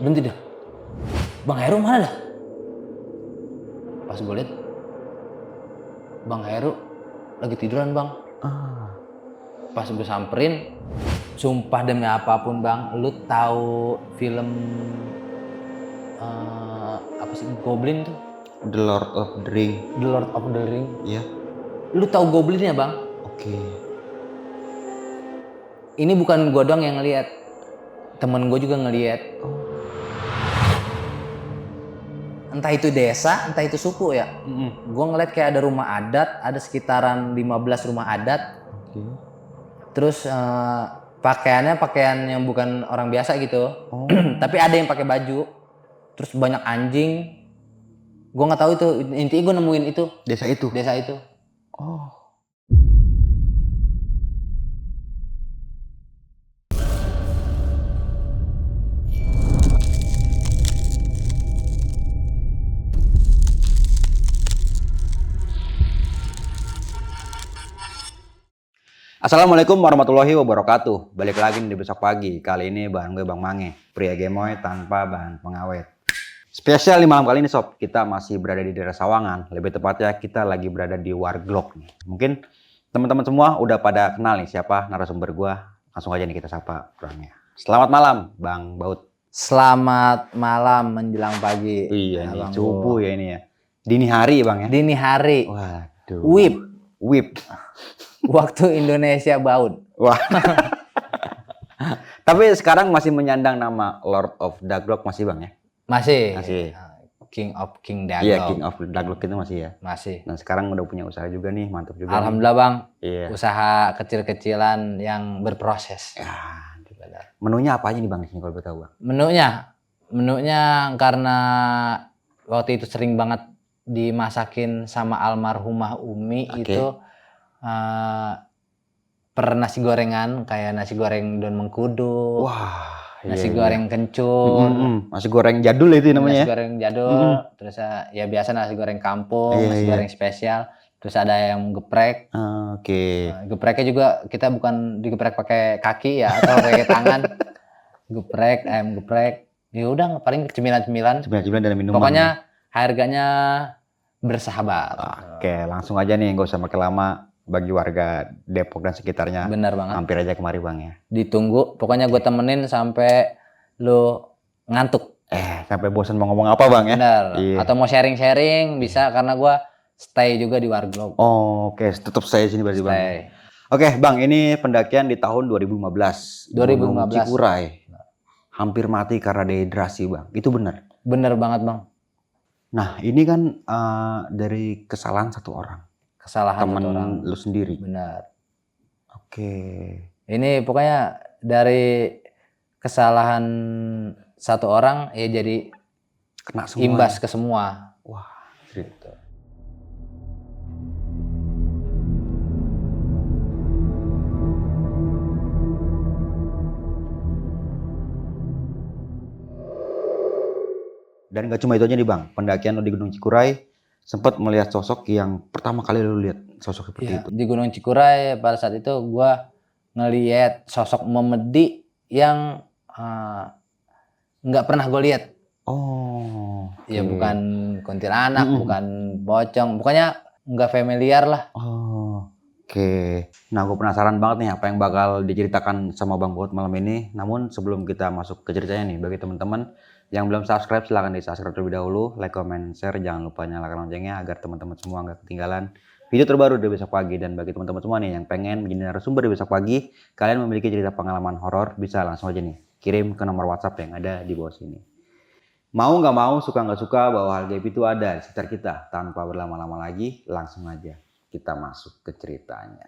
Berhenti dah. Bang Heru mana dah? Pas gue liat, Bang Heru lagi tiduran bang. Pas gue samperin, sumpah demi apapun bang, lu tahu film apa sih Goblin tuh? The Lord of the Ring. The Lord of the Ring. Iya. Lu tahu Goblinnya bang? Oke. Ini bukan gue doang yang ngeliat, temen gue juga ngeliat. Entah itu desa, entah itu suku ya. Gue ngeliat kayak ada rumah adat, ada sekitaran 15 rumah adat. Oke. Terus pakaiannya pakaian yang bukan orang biasa gitu. Tapi ada yang pakai baju. Terus banyak anjing. Gue nggak tahu itu, intinya gue nemuin itu. Desa itu. Desa itu. Oh. Assalamualaikum warahmatullahi wabarakatuh. Balik lagi di besok pagi. Kali ini bareng gue Bang Mange, pria gemoy tanpa bahan pengawet. Spesial di malam kali ini sob, kita masih berada di daerah Sawangan. Lebih tepatnya kita lagi berada di Warglok nih. Mungkin teman-teman semua udah pada kenal nih siapa narasumber gue. Langsung aja nih kita sapa orangnya. Selamat malam Bang Baut. Selamat malam menjelang pagi. Iya nih, subuh ya ini ya. Dini hari Bang ya. Dini hari. Waduh. Wip. Waktu Indonesia baut. Wah. Tapi sekarang masih menyandang nama Lord of Daglok masih Bang ya? Masih. King Daglok. Iya, King of Daglok itu masih ya. Masih. Nah, sekarang udah punya usaha juga nih, mantap juga. Alhamdulillah Bang. Iya. Usaha kecil-kecilan yang berproses. Ya, menunya apa aja nih Bang, kalau boleh tahu Bang? Menunya karena waktu itu sering banget dimasakin sama almarhumah Umi. Itu per nasi gorengan kayak nasi goreng daun mengkudu. Wah. Nasi goreng kencur. Nasi goreng jadul itu namanya. Nasi goreng jadul. Terus ya biasa nasi goreng kampung, nasi goreng spesial. Terus ada yang geprek. Oke. Gepreknya juga kita bukan digeprek pakai kaki ya atau pakai tangan. Geprek, ayam geprek. Ya udah paling cemilan-cemilan. Cemilan dan minuman. Pokoknya harganya bersahabat. Oke, langsung aja nih nggak usah pakai lama bagi warga Depok dan sekitarnya. Benar banget. Hampir aja kemari Bang ya. Ditunggu, pokoknya gue temenin sampai lu ngantuk. Sampai bosan mau ngomong apa Bang ya? Benar. Iya. Atau mau sharing-sharing bisa karena gue stay juga di Warglok. Oke, tetap stay sini berarti Bang. Oke Bang, ini pendakian di tahun 2015. 2015. Gunung Cikuray. Hampir mati karena dehidrasi Bang. Itu benar? Benar banget Bang. Nah ini kan dari kesalahan satu orang. Kesalahan temen satu orang. Lu sendiri. Benar. Oke. Ini pokoknya dari kesalahan satu orang ya jadi kena semua. Imbas ke semua. Wah, gitu. Dan gak cuma itu aja nih Bang, pendakian lu di Gunung Cikuray sempat melihat sosok yang pertama kali lu lihat sosok seperti itu. Di Gunung Cikuray pada saat itu gua ngelihat sosok memedi yang nggak pernah gue lihat. Ya bukan kuntilanak, bukan pocong, pokoknya nggak familiar lah. Oke. Nah gue penasaran banget nih apa yang bakal diceritakan sama Bang Baut malam ini. Namun sebelum kita masuk ke ceritanya nih, bagi teman-teman yang belum subscribe silahkan di subscribe terlebih dahulu, like, comment, share, jangan lupa nyalakan loncengnya agar teman-teman semua nggak ketinggalan video terbaru dari Besok Pagi. Dan bagi teman-teman semua nih yang pengen menjadi narasumber di Besok Pagi, kalian memiliki cerita pengalaman horor, bisa langsung aja nih kirim ke nomor WhatsApp yang ada di bawah sini. Mau nggak mau, suka nggak suka, bahwa hal gaib itu ada di sekitar kita. Tanpa berlama-lama lagi, langsung aja kita masuk ke ceritanya.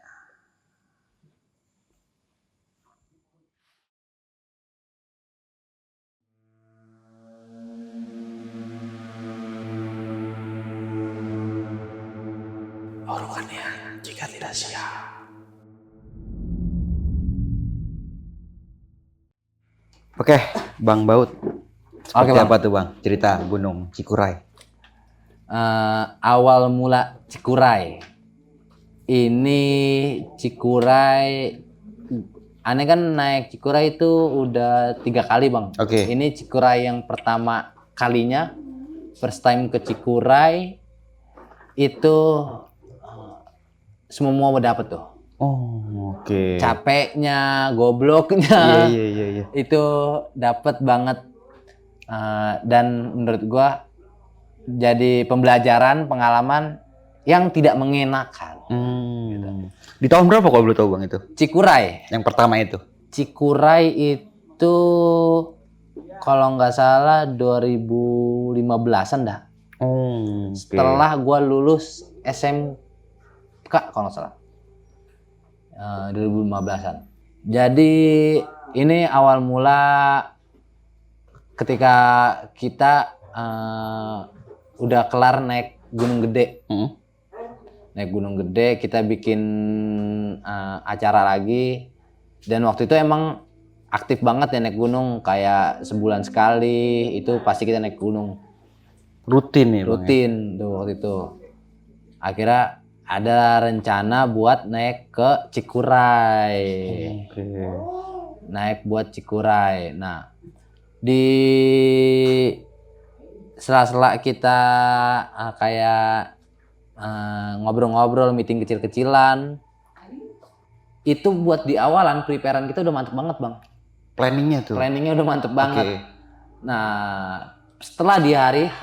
Urukannya jika tidak siap. Oke, Bang Baut. Seperti apa tuh Bang cerita Gunung Cikuray? Awal mula Cikuray. Ini Cikuray Aneh kan naik Cikuray itu udah 3 kali bang. Oke. Ini Cikuray yang pertama kalinya, first time ke Cikuray itu semua mau dapet tuh. Oh, oke. Capeknya, gobloknya, Iya. itu dapet banget. Dan menurut gua jadi pembelajaran, pengalaman yang tidak mengenakan. Di tahun berapa kalau boleh tahu Bang itu? Cikuray. Yang pertama itu. Cikuray itu kalau nggak salah 2015-an dah. Oh, oke. Setelah gua lulus SMK kalau nggak salah. 2015-an. Jadi ini awal mula ketika kita udah kelar naik Gunung Gede. Naik Gunung Gede, kita bikin acara lagi. Dan waktu itu emang aktif banget ya naik gunung, kayak sebulan sekali itu pasti kita naik gunung. Rutin ya Bang? Rutin tuh waktu itu. Akhirnya ada rencana buat naik ke Cikuray. Oke. Naik buat Cikuray. Nah, di sela-sela kita kayak ngobrol-ngobrol, meeting kecil-kecilan, itu buat di awalan preparean kita udah mantep banget bang. Planningnya tuh? Planningnya udah mantep banget. Oke. Nah, setelah di hari H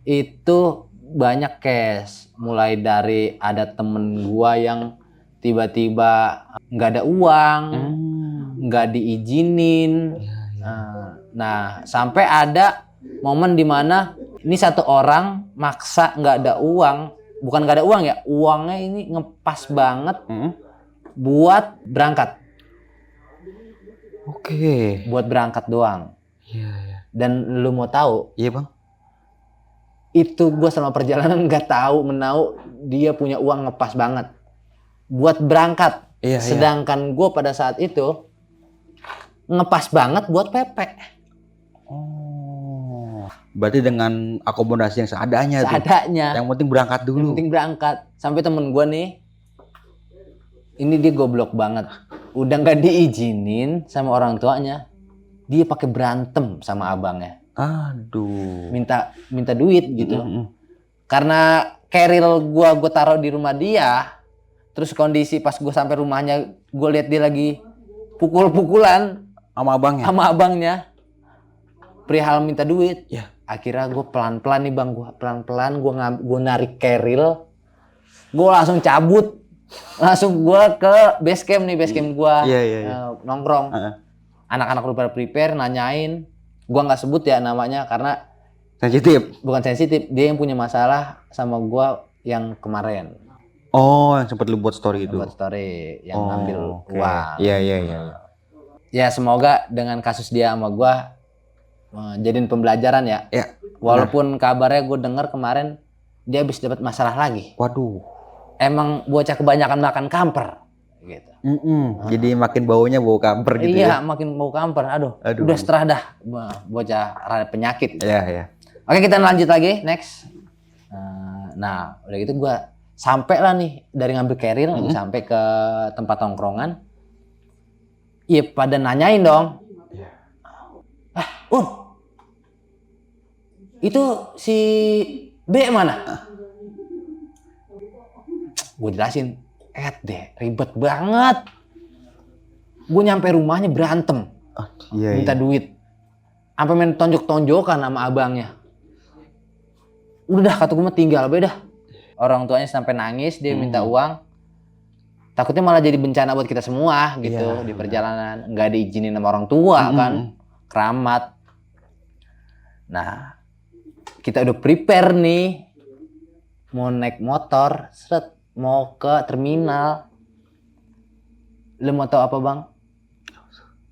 itu banyak case, mulai dari ada temen gua yang tiba-tiba nggak ada uang, nggak diizinin. Nah, sampai ada momen dimana ini satu orang maksa nggak ada uang, bukan nggak ada uang ya, uangnya ini ngepas banget buat berangkat. Oke. Buat berangkat doang. Iya. Dan lu mau tahu? Iya Bang. Itu gue selama perjalanan nggak tahu menau dia punya uang ngepas banget buat berangkat. Iya. Sedangkan gue pada saat itu ngepas banget buat PP. Oh. Berarti dengan akomodasi yang seadanya tuh. Seadanya. Yang penting berangkat dulu. Yang penting berangkat. Sampai temen gue nih, ini dia goblok banget. Udah nggak diizinin sama orang tuanya, dia pakai berantem sama abangnya. Aduh. Minta duit gitu. Karena keril gua taruh di rumah dia, terus kondisi pas gua sampai rumahnya, gua lihat dia lagi pukul-pukulan Sama abangnya? sama abangnya. Perihal minta duit. Ya. Akhirnya gua pelan-pelan nih bang, gua narik keril, gua langsung cabut, langsung gua ke base camp gua. Iya. Nongkrong. Anak-anak lu pada prepare, nanyain. Gua nggak sebut ya namanya karena Sensitif? bukan sensitif, dia yang punya masalah sama gua yang kemarin. Oh, yang sempat lu buat story itu? Buat story yang ngambil uang. Iya. Ya semoga dengan kasus dia sama gua jadiin pembelajaran ya. Ya. Walaupun kabarnya gue denger kemarin dia habis dapat masalah lagi. Waduh. Emang bocah kebanyakan makan kamper gitu. Jadi makin baunya bau kamper gitu iya, ya? makin mau kamper. Aduh. Udah seterah dah bocah rada penyakit. Iya. Oke, kita lanjut lagi, next. Nah, udah gitu gue sampai lah nih dari ngambil carrier sampai ke tempat tongkrongan. Iya, pada nanyain dong. Itu si B mana? Gue jelasin, deh, ribet banget. Gue nyampe rumahnya berantem, minta duit, sampai main tonjok-tonjokan sama abangnya. Udah dah, kata gue mah tinggal beda. Orang tuanya sampai nangis, dia minta uang. Takutnya malah jadi bencana buat kita semua gitu di perjalanan. Nggak diizinin sama orang tua kan, keramat. Nah, kita udah prepare nih, mau naik motor, mau ke terminal. Lu mau tahu apa bang?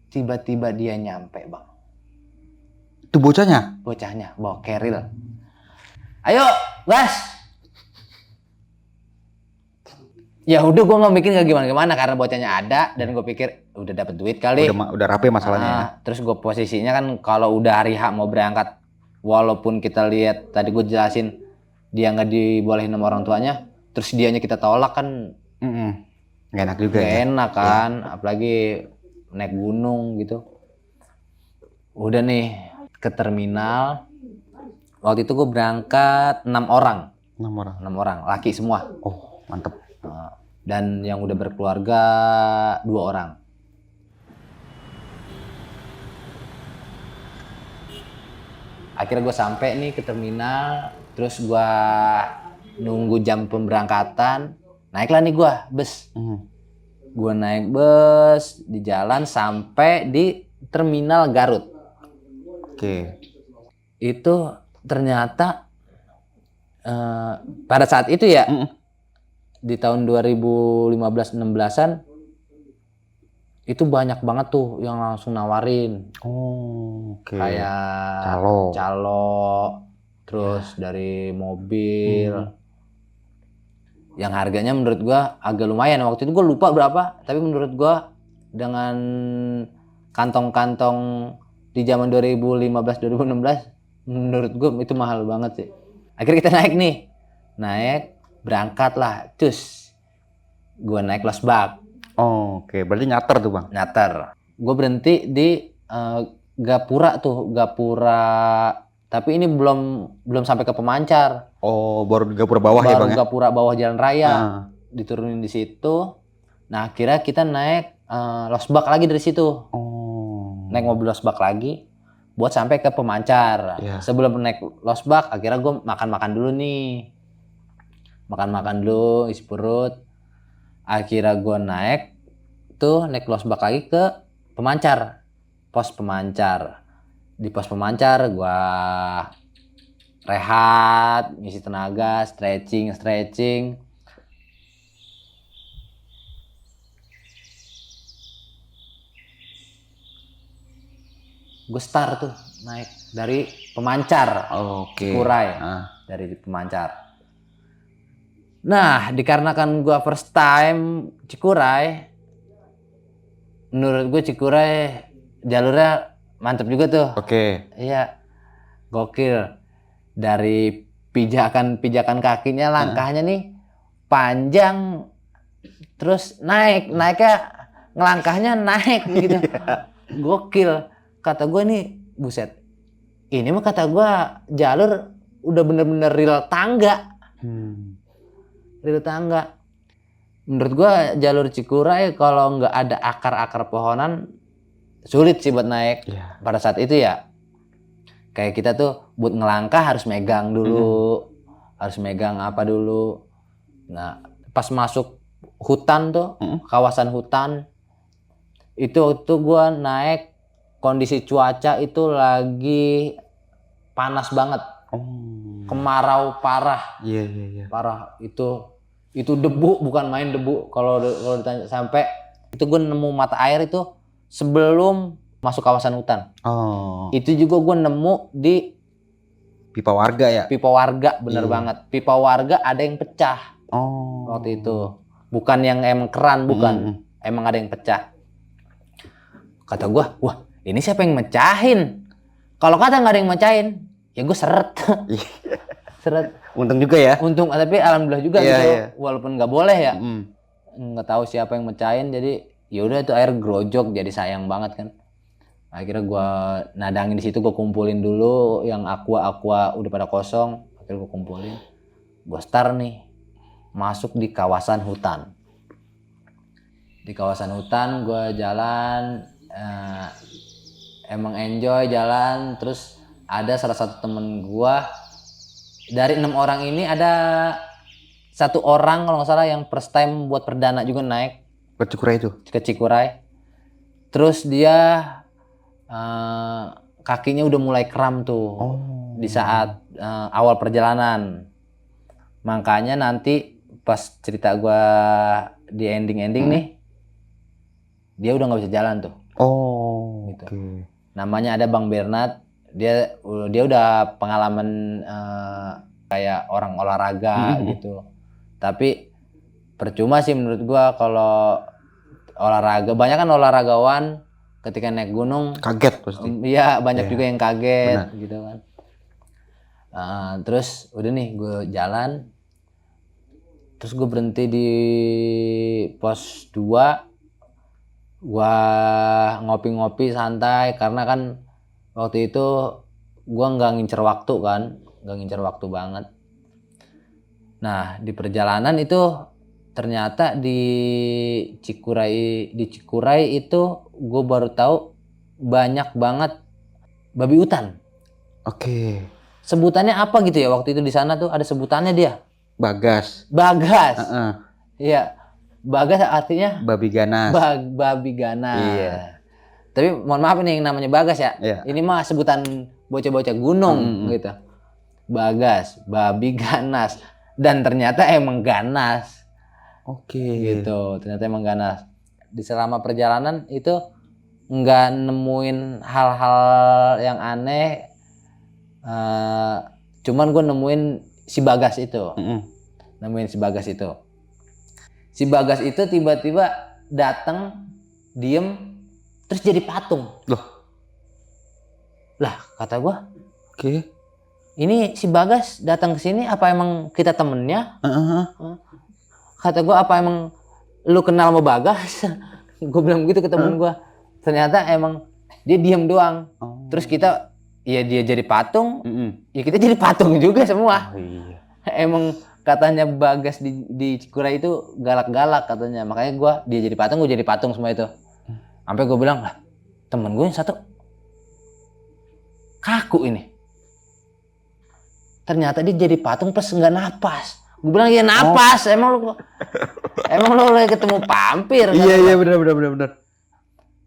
Tiba-tiba dia nyampe bang. Itu bocahnya? Bocahnya bawa keril. Ayo, gas. Ya udah, gue nggak mikir nggak gimana karena bocahnya ada dan gue pikir udah dapet duit kali. Udah rapi masalahnya. Terus gue posisinya kan kalau udah hari H mau berangkat, walaupun kita lihat tadi gue jelasin dia nggak dibolehin sama orang tuanya, terus dianya kita tolak kan Nggak enak juga Gak ya. enak kan, apalagi naik gunung gitu. Udah nih ke terminal. Waktu itu gue berangkat 6 orang. 6 orang. 6 orang, laki semua. Oh, mantep. Dan yang udah berkeluarga 2 orang. Akhirnya gue sampai nih ke terminal, terus gue nunggu jam pemberangkatan, naiklah nih gue bus. Gue naik bus di jalan sampai di terminal Garut. Oke. Itu ternyata pada saat itu ya, di tahun 2015-16an itu banyak banget tuh yang langsung nawarin. Oh, oke. Kayak calo, terus dari mobil. Yang harganya menurut gua agak lumayan. Waktu itu gua lupa berapa, tapi menurut gua dengan kantong-kantong di zaman 2015-2016, menurut gua itu mahal banget sih. Akhirnya kita naik nih. Berangkat lah. Terus gua naik losbak. Oh, oke. Berarti nyater tuh, Bang. Nyater. Gue berhenti di Gapura tuh, Gapura. Tapi ini belum sampai ke Pemancar. Oh, baru di Gapura bawah ya, Bang ya? Gapura bawah Jalan Raya. Diturunin di situ. Nah, akhirnya kita naik losbak lagi dari situ. Oh. Naik mobil losbak lagi buat sampai ke Pemancar. Sebelum naik losbak, akhirnya gue makan-makan dulu nih. Makan-makan dulu, isi perut. Akhirnya gue naik losbak lagi ke Pemancar, pos Pemancar. Di pos Pemancar gue rehat, ngisi tenaga, stretching. Gue start tuh naik dari Pemancar, Cikuray, dari Pemancar. Nah, dikarenakan gue first time Cikuray, menurut gue Cikuray jalurnya mantep juga tuh. Oke. Iya, gokil. Dari pijakan kakinya, langkahnya nih panjang, terus naiknya ngelangkahnya naik gitu. Gokil. Kata gue nih, buset. Ini mah kata gue jalur udah bener-bener real tangga. Real tangga. Menurut gua jalur Cikuray kalau nggak ada akar-akar pohonan sulit sih buat naik. Pada saat itu ya. Kayak kita tuh buat ngelangkah harus megang dulu. Harus megang apa dulu. Nah, pas masuk hutan tuh, kawasan hutan. Itu gua naik, kondisi cuaca itu lagi panas banget. Kemarau parah. Iya. Parah itu debu, bukan main debu. Kalau ditanya sampai itu gue nemu mata air itu sebelum masuk kawasan hutan. Itu juga gue nemu di pipa warga ya. Pipa warga, bener banget. Pipa warga ada yang pecah. Waktu itu bukan yang emang keran, bukan. Emang ada yang pecah. Kata gue, wah ini siapa yang mecahin? Kalau kata nggak ada yang mecahin, ya gue seret. Seret. Untung juga ya. Untung, tapi alhamdulillah juga gitu. Walaupun nggak boleh ya. Nggak tahu siapa yang mecahin, jadi ya udah itu air grojok, jadi sayang banget kan. Akhirnya gue nadangin di situ, gue kumpulin dulu yang aqua udah pada kosong. Akhirnya gue kumpulin, gue start nih masuk di kawasan hutan. Di kawasan hutan gue jalan, emang enjoy jalan. Terus ada salah satu temen gue, dari 6 orang ini ada 1 orang kalau nggak salah yang first time buat perdana juga naik ke Cikuray itu. Ke Cikuray. Terus dia kakinya udah mulai kram tuh di saat awal perjalanan. Makanya nanti pas cerita gua di ending nih, dia udah nggak bisa jalan tuh. Gitu. Namanya ada Bang Bernard. Dia udah pengalaman kayak orang olahraga gitu. Tapi percuma sih menurut gua kalau olahraga. Banyak kan olahragawan ketika naik gunung kaget pasti. Iya, banyak juga yang kaget. Benar. Gitu kan. Terus udah nih gue jalan. Terus gue berhenti di pos 2. Gue ngopi-ngopi santai karena kan waktu itu gue nggak ngincer waktu kan, nggak ngincer waktu banget. Nah di perjalanan itu ternyata di Cikuray itu gue baru tahu banyak banget babi hutan. Oke. Sebutannya apa gitu ya waktu itu di sana tuh ada sebutannya dia. Bagas. Bagas. Heeh. Iya. Bagas artinya Babi ganas. babi ganas. Iya. Tapi mohon maaf ini yang namanya Bagas ya. Iya. Ini mah sebutan bocah-bocah gunung gitu. Bagas, babi ganas. Dan ternyata emang ganas. Oke. Gitu. Ternyata emang ganas. Di selama perjalanan itu nggak nemuin hal-hal yang aneh. Cuman gue nemuin si Bagas itu. Nemuin si Bagas itu. Si Bagas itu tiba-tiba datang, diem, terus jadi patung. Lah, kata gue, Oke. ini si Bagas datang ke sini apa emang kita temennya? Kata gue, apa emang lu kenal sama Bagas? Gue bilang gitu ke temen gue. Ternyata emang dia diem doang. Terus kita, ya dia jadi patung, ya kita jadi patung juga semua. Oh, iya. Emang katanya Bagas di Cikuray itu galak-galak katanya. Makanya dia jadi patung, gue jadi patung semua itu. Sampai gue bilang, lah temen gue yang satu kaku ini. Ternyata dia jadi patung plus nggak napas. Gue bilang ya napas, emang lu lagi ketemu vampir. Iya benar.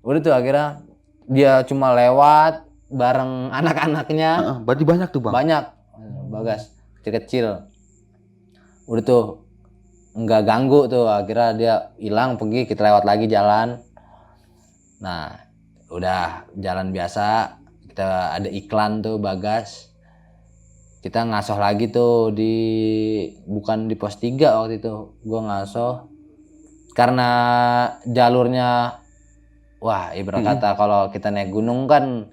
Udah tuh akhirnya dia cuma lewat bareng anak-anaknya. Berarti banyak tuh bang? Banyak, Bagas kecil-kecil. Udah tuh nggak ganggu tuh, akhirnya dia hilang pergi, kita lewat lagi jalan. Nah udah jalan biasa, kita ada iklan tuh Bagas. Kita ngasoh lagi tuh bukan di pos 3 waktu itu, gua ngasoh karena jalurnya, wah ibarat kata kalau kita naik gunung kan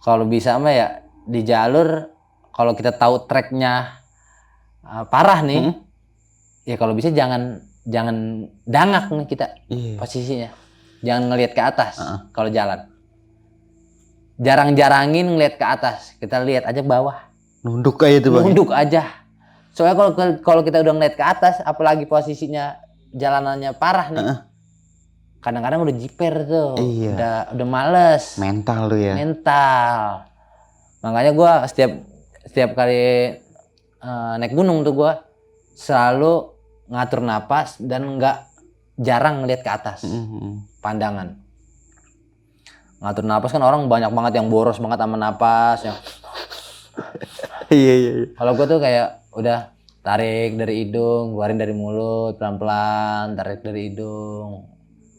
kalau bisa mah ya di jalur, kalau kita tahu treknya parah nih, ya kalau bisa jangan dangak nih kita posisinya, jangan ngelihat ke atas. Kalau jalan jarang-jarangin ngelihat ke atas, kita lihat aja bawah. Nunduk aja tuh bang? Nunduk aja. Soalnya kalau kita udah ngeliat ke atas, apalagi posisinya jalanannya parah nih, kadang-kadang udah jiper tuh, udah males. Mental lu ya? Mental. Makanya gue setiap kali naik gunung tuh gue selalu ngatur napas dan jarang ngeliat ke atas pandangan. Ngatur napas kan orang banyak banget yang boros banget sama napas yang Iya. Kalau gue tuh kayak udah tarik dari hidung, keluarin dari mulut pelan-pelan, tarik dari hidung.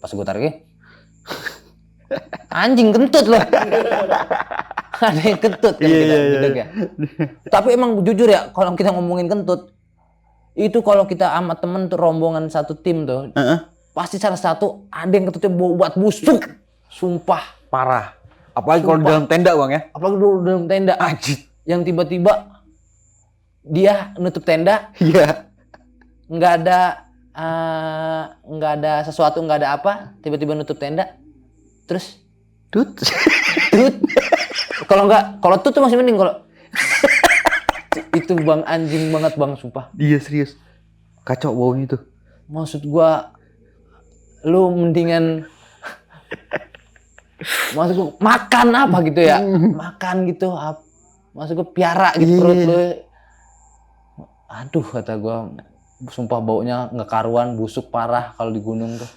Pas gue tarik, anjing kentut loh. Ada yang kentut kan kita duduk ya. Tapi emang jujur ya, kalau kita ngomongin kentut, itu kalau kita sama temen tuh rombongan satu tim tuh, pasti salah satu ada yang kentutnya bau buat busuk, sumpah. Parah. Apalagi kalau dalam tenda bang ya? Apalagi dalam tenda. Anjir. Yang tiba-tiba dia nutup tenda, nggak ada sesuatu, nggak ada apa, tiba-tiba nutup tenda, terus tut. Kalau tut tuh masih mending, kalau itu bang anjing banget bang, sumpah. Iya serius, kacau baunya tuh. Maksud gua, lu mendingan maksud gua makan apa gitu ya, makan gitu apa. Maksud gue piara gitu perut lu. Aduh kata gue, sumpah baunya nggak karuan, busuk parah kalau di gunung tuh.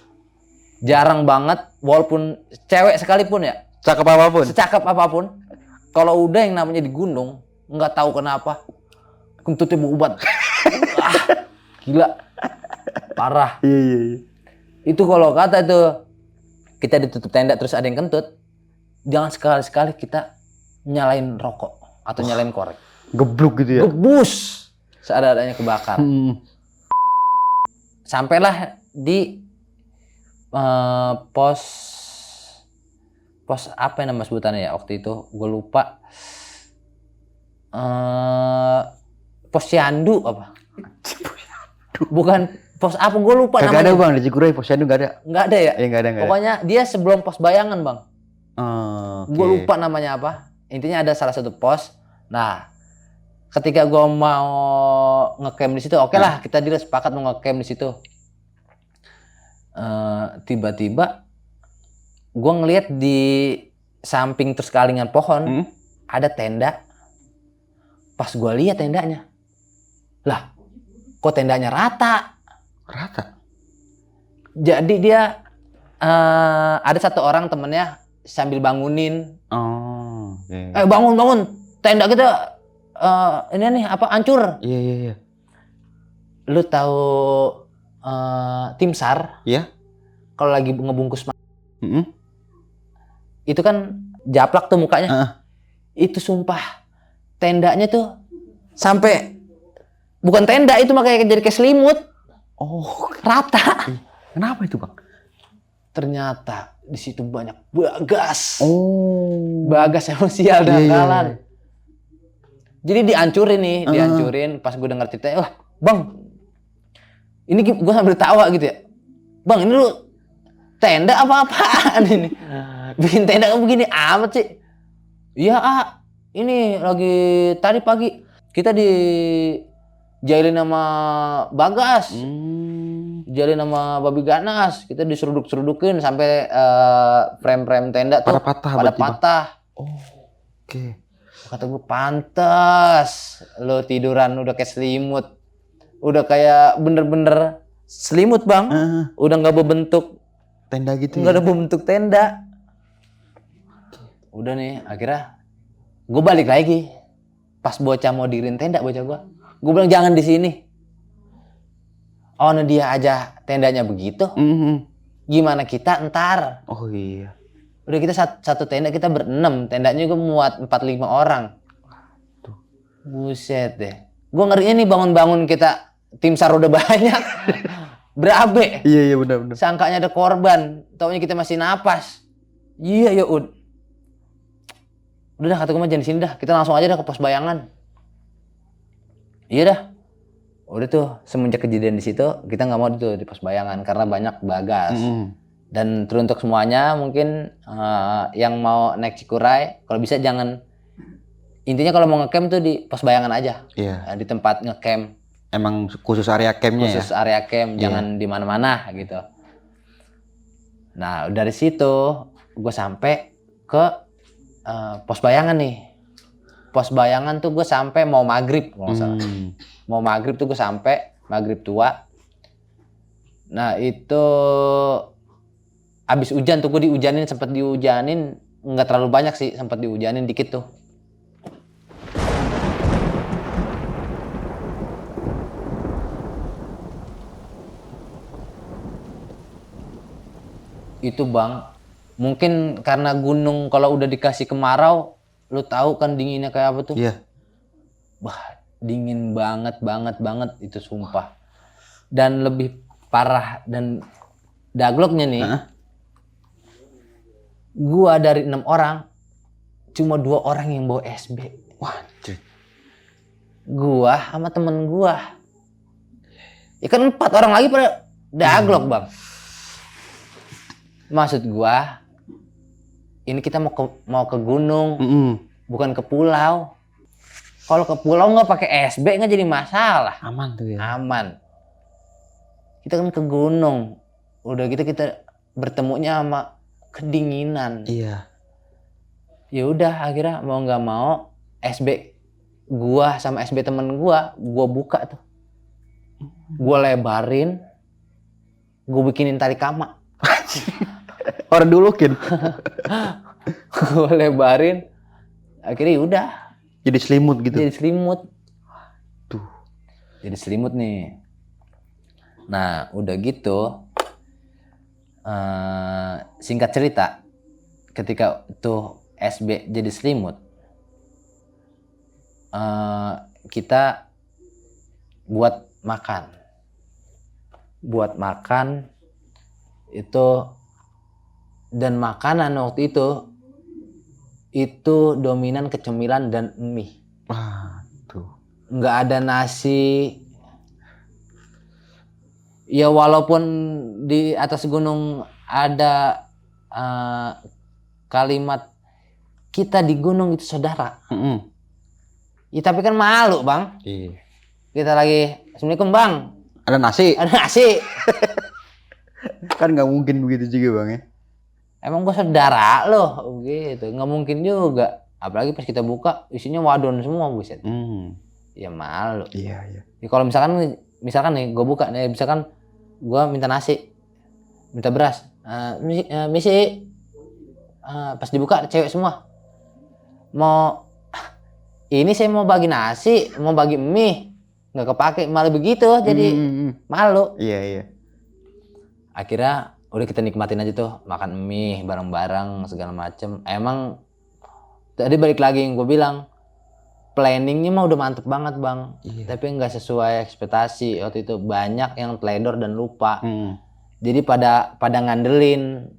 Jarang banget, walaupun cewek sekalipun ya. Secakep apapun. Kalau udah yang namanya di gunung, nggak tahu kenapa kentutnya bau ubat. Gila, parah. Iya. Itu kalau kata tuh kita ditutup tenda terus ada yang kentut, jangan sekali-sekali kita nyalain rokok atau nyalain korek. Gebluk gitu ya? Gebus seadanya kebakar. Sampailah di pos apa yang nama sebutannya ya waktu itu, gue lupa. Pos Ciandu apa? Bukan pos apa, gue lupa Kagak namanya. ada bang di Cikuray, posyandu nggak ada. Nggak ada ya? Nggak ada. Pokoknya dia sebelum pos bayangan bang. Oke. Gue lupa namanya apa. Intinya ada salah satu pos. Nah, ketika gue mau ngecamp di situ, oke lah kita deal sepakat mau ngecamp di situ. Tiba-tiba gue ngeliat di samping terskalingan pohon ada tenda. Pas gue lihat tendanya, lah, kok tendanya rata? Rata. Jadi dia ada satu orang temennya sambil bangunin. Oh. Okay. Bangun, tenda kita ini nih apa hancur. Iya. Lu tahu tim SAR? Iya. Kalau lagi ngebungkus itu kan japlak tuh mukanya. Itu sumpah tendanya tuh sampai bukan tenda itu makanya jadi kayak selimut. Oh, Rata. kenapa itu bang? Ternyata di situ banyak bagas. Oh. Bagas emosial dan dangkalan. Iya. Jadi dihancurin nih, dihancurin. Pas gue denger ceritanya, wah bang, ini gue sambil tawa gitu ya. Bang, ini lu tenda apa-apaan ini? Bikin tenda kayak begini amat sih. Iya ini lagi tadi pagi kita dijailin sama Bagas. Dijailin sama Babi Ganas. Kita diseruduk-serudukin sampai frame-frame tenda tuh pada patah. Oh, oke. Kata gue, pantes lo tiduran udah kayak selimut. Udah kayak bener-bener selimut bang. Udah gak berbentuk tenda gitu. Nggak ada bentuk tenda. Udah nih, akhirnya gue balik lagi. Pas bocah mau dirin tenda bocah gue bilang jangan di sini. Oh, nah dia aja tendanya begitu. Gimana kita ntar? Oh iya. Udah kita satu tenda kita berenam, tendanya gue muat 4-5 orang. Buset deh. Gue ngerinya nih bangun-bangun kita tim SAR udah banyak. Berabe. Iya benar. Sangkanya ada korban, taunya kita masih napas. Iya ya Ud. Udah dah kata gue mah jangan di sini dah, kita langsung aja dah ke pos bayangan. Iya dah. Udah tuh semenjak kejadian di situ kita nggak mau tuh di pos bayangan karena banyak bagas. Dan teruntuk semuanya mungkin yang mau naik Cikuray, kalau bisa jangan. Intinya kalau mau ngecamp tuh di pos bayangan aja. Iya. Di tempat ngecamp. Emang khusus area campnya ya? Khusus area camp, jangan di mana-mana gitu. Nah dari situ gue sampai ke pos bayangan nih. Pos bayangan tuh gue sampai mau maghrib kalau nggak salah. Mau maghrib tuh gue sampai maghrib tua. Nah itu abis hujan tuh gue dihujanin, sempet dihujanin nggak terlalu banyak sih, sempet dihujanin dikit tuh. Itu bang, mungkin karena gunung kalau udah dikasih kemarau, lu tahu kan dinginnya kayak apa tuh? Iya. Wah, dingin banget itu sumpah. Dan lebih parah dan dagloknya nih, gua dari 6 orang, cuma 2 orang yang bawa SB. Wah, cuy. Gua sama temen gua. Ya kan 4 orang lagi pada daglok bang. Maksud gua, ini kita mau ke gunung, bukan ke pulau. Kalau ke pulau nggak pakai SB nggak jadi masalah. Aman tuh ya. Aman. Kita kan ke gunung, udah gitu kita bertemunya sama kedinginan. Iya. Ya udah akhirnya mau nggak mau SB gua sama SB temen gua buka tuh. Gua lebarin, gua bikinin tali kama. Orang dulukin. Gue lebarin, akhirnya udah. Jadi selimut gitu. Jadi selimut. Tuh. Jadi selimut nih. Nah udah gitu, singkat cerita, ketika tuh SB jadi selimut, kita buat makan itu. Dan makanan waktu itu dominan kecemilan dan mie. Wah, tuh. Nggak ada nasi. Ya walaupun di atas gunung ada kalimat kita di gunung itu saudara. Ya tapi kan malu bang. Iya. Kita lagi Assalamualaikum bang. Ada nasi. Ada nasi. Kan nggak mungkin begitu juga bang ya. Emang gua saudara loh gitu. Nggak mungkin juga. Apalagi pas kita buka isinya wadon semua buset. Ya malu. Iya. Ya, kalau misalkan nih gue buka nih, misalkan gue minta nasi, minta beras, misi, pas dibuka cewek semua, mau ini saya mau bagi nasi, mau bagi mie, nggak kepake, malah begitu, jadi malu. Iya. Akhirnya udah kita nikmatin aja tuh, makan mie bareng-bareng segala macem. Emang tadi balik lagi yang gue bilang. Planningnya mah udah mantep banget bang, tapi nggak sesuai ekspektasi. Waktu itu banyak yang teledor dan lupa. Jadi pada ngandelin.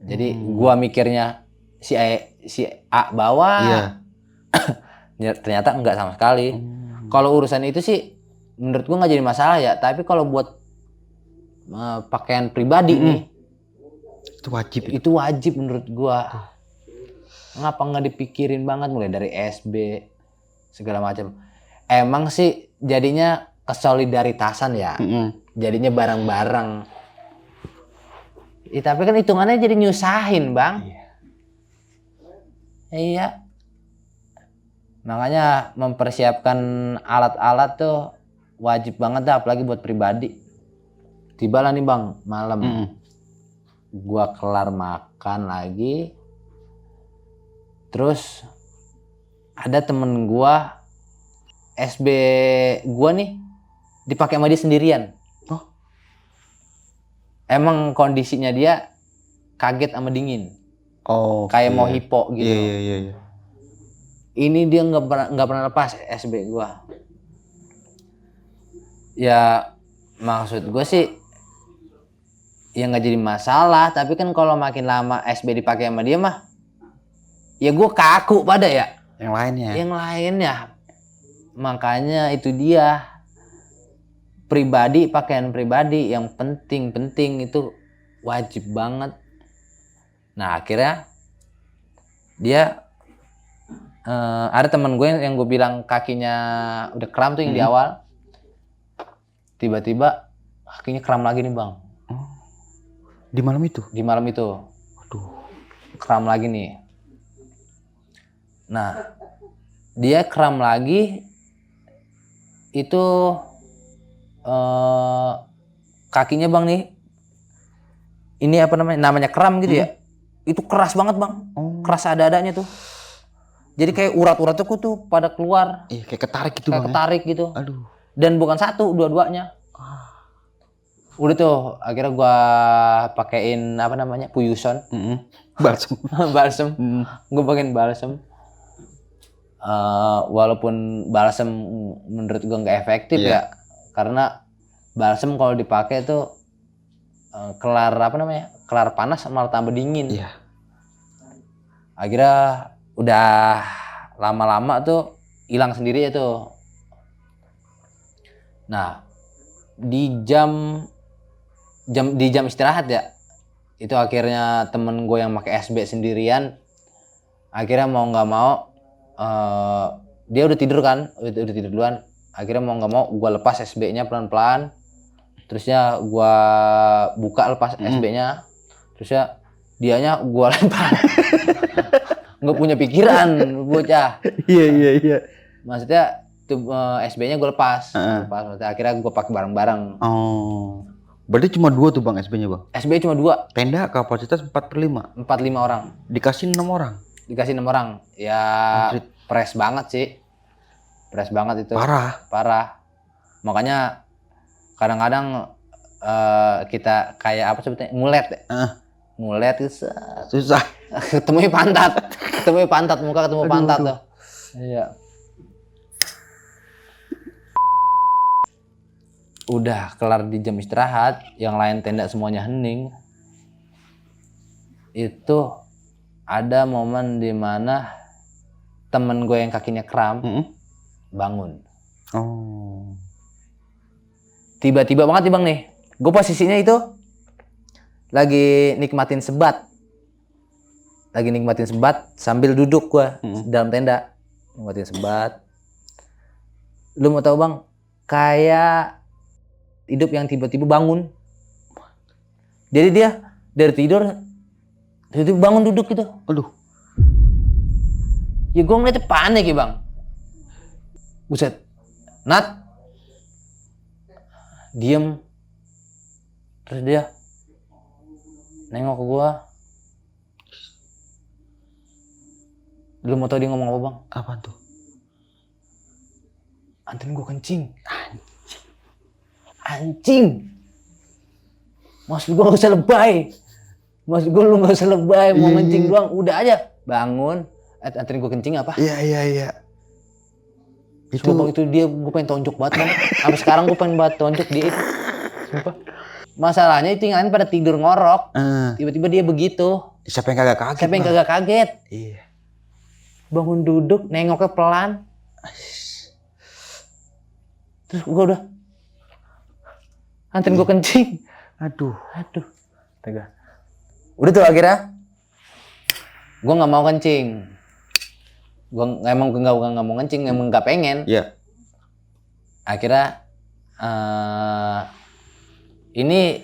Jadi gua mikirnya si A bawa, ternyata enggak sama sekali. Kalau urusan itu sih menurut gua nggak jadi masalah ya. Tapi kalau buat pakaian pribadi nih, itu wajib menurut gua. Ngapa nggak dipikirin banget mulai dari SB segala macam. Emang sih jadinya kesolidaritasan ya. Jadinya bareng-bareng. Tapi kan hitungannya jadi nyusahin, Bang. Iya. Makanya mempersiapkan alat-alat tuh wajib banget dah, apalagi buat pribadi. Tibalah nih, Bang, malam. Gua kelar makan lagi. Terus ada temen gua SB gua nih dipakai sama dia sendirian. Emang kondisinya dia kaget sama dingin. Kayak mau hipo gitu. Iya. Ini dia nggak pernah lepas SB gua. Ya maksud gua sih ya nggak jadi masalah, tapi kan kalau makin lama SB dipakai sama dia mah ya gue kaku pada ya. Yang lainnya. Makanya itu dia. Pakaian pribadi yang penting itu wajib banget. Nah akhirnya dia ada teman gue yang gue bilang kakinya udah kram tuh yang di awal. Tiba-tiba kakinya kram lagi nih bang. Di malam itu? Di malam itu. Waduh. Kram lagi nih. Nah, dia kram lagi itu kakinya bang nih, ini apa namanya kram gitu ya, itu keras banget bang, keras ada-adanya tuh. Jadi kayak urat-uratnya tuh pada keluar. Iya, kayak ketarik gitu kayak bang. Ketarik gitu. Aduh. Dan bukan satu, dua-duanya. Udah tuh, akhirnya gua pakein apa namanya puyuson. Balsem. Balsem. Gua pakein balsem. Walaupun balsem menurut gue nggak efektif ya, karena balsem kalau dipakai tuh kelar panas malah tambah dingin. Akhirnya udah lama-lama tuh hilang sendiri ya tuh. Nah di jam istirahat ya, itu akhirnya temen gue yang pakai SB sendirian, akhirnya mau nggak mau dia udah tidur kan, udah tidur duluan. Akhirnya mau nggak mau gue lepas SB-nya pelan-pelan. Terusnya gue buka lepas SB-nya. Terusnya dianya gue lempar. Nggak punya pikiran bocah. Iya. Maksudnya tuh SB-nya gue lepas. Maksudnya akhirnya gue pakai bareng-bareng. Berarti cuma 2 tuh bang SB-nya bang? SB cuma 2. Tenda kapasitas 4/5. 4-5 orang. Dikasih 6 orang. Dikasih 6 orang. Ya press banget sih. Press banget itu. Parah. Makanya kadang-kadang kita kayak apa sebetulnya ngulet ya. Ngulet itu susah. Ketemu pantat, muka ketemu pantat tuh. Iya. Udah kelar di jam istirahat, yang lain tenda semuanya hening. Itu ada momen di mana temen gue yang kakinya kram bangun. Oh. Tiba-tiba banget nih bang nih, Gue posisinya itu lagi nikmatin sebat sambil duduk gue dalam tenda nikmatin sebat. Lu mau tahu bang, kayak hidup yang tiba-tiba bangun. Jadi dia dari tidur tiba-tiba bangun duduk gitu. Aduh. Ya gue ngeliatnya panik ya bang. Buset. Nat. Diem. Terus dia nengok ke gue. Lu mau tau dia ngomong apa bang? Apaan tuh? Anterin gue kencing. Anjing. Maksud gue gak usah lebay. Maksud gue lu gak usah lebay. Mau kencing doang. Udah aja. Bangun. Anterin gue kencing apa? Iya. Itu bang, itu dia, gue pengen tonjok banget bang. Sampai sekarang gue pengen banget tonjok dia itu. Sumpah. Masalahnya itu yang lain pada tidur ngorok. Tiba-tiba dia begitu. Siapa yang kagak kaget? Siapa yang kagak kaget? Iya. Bangun duduk, nengoknya pelan. Terus gue udah anterin gue kencing. Aduh. Tega. Udah tuh akhirnya gue nggak mau kencing. Gue emang nggak mau kencing, emang nggak pengen. Iya. Akhirnya ini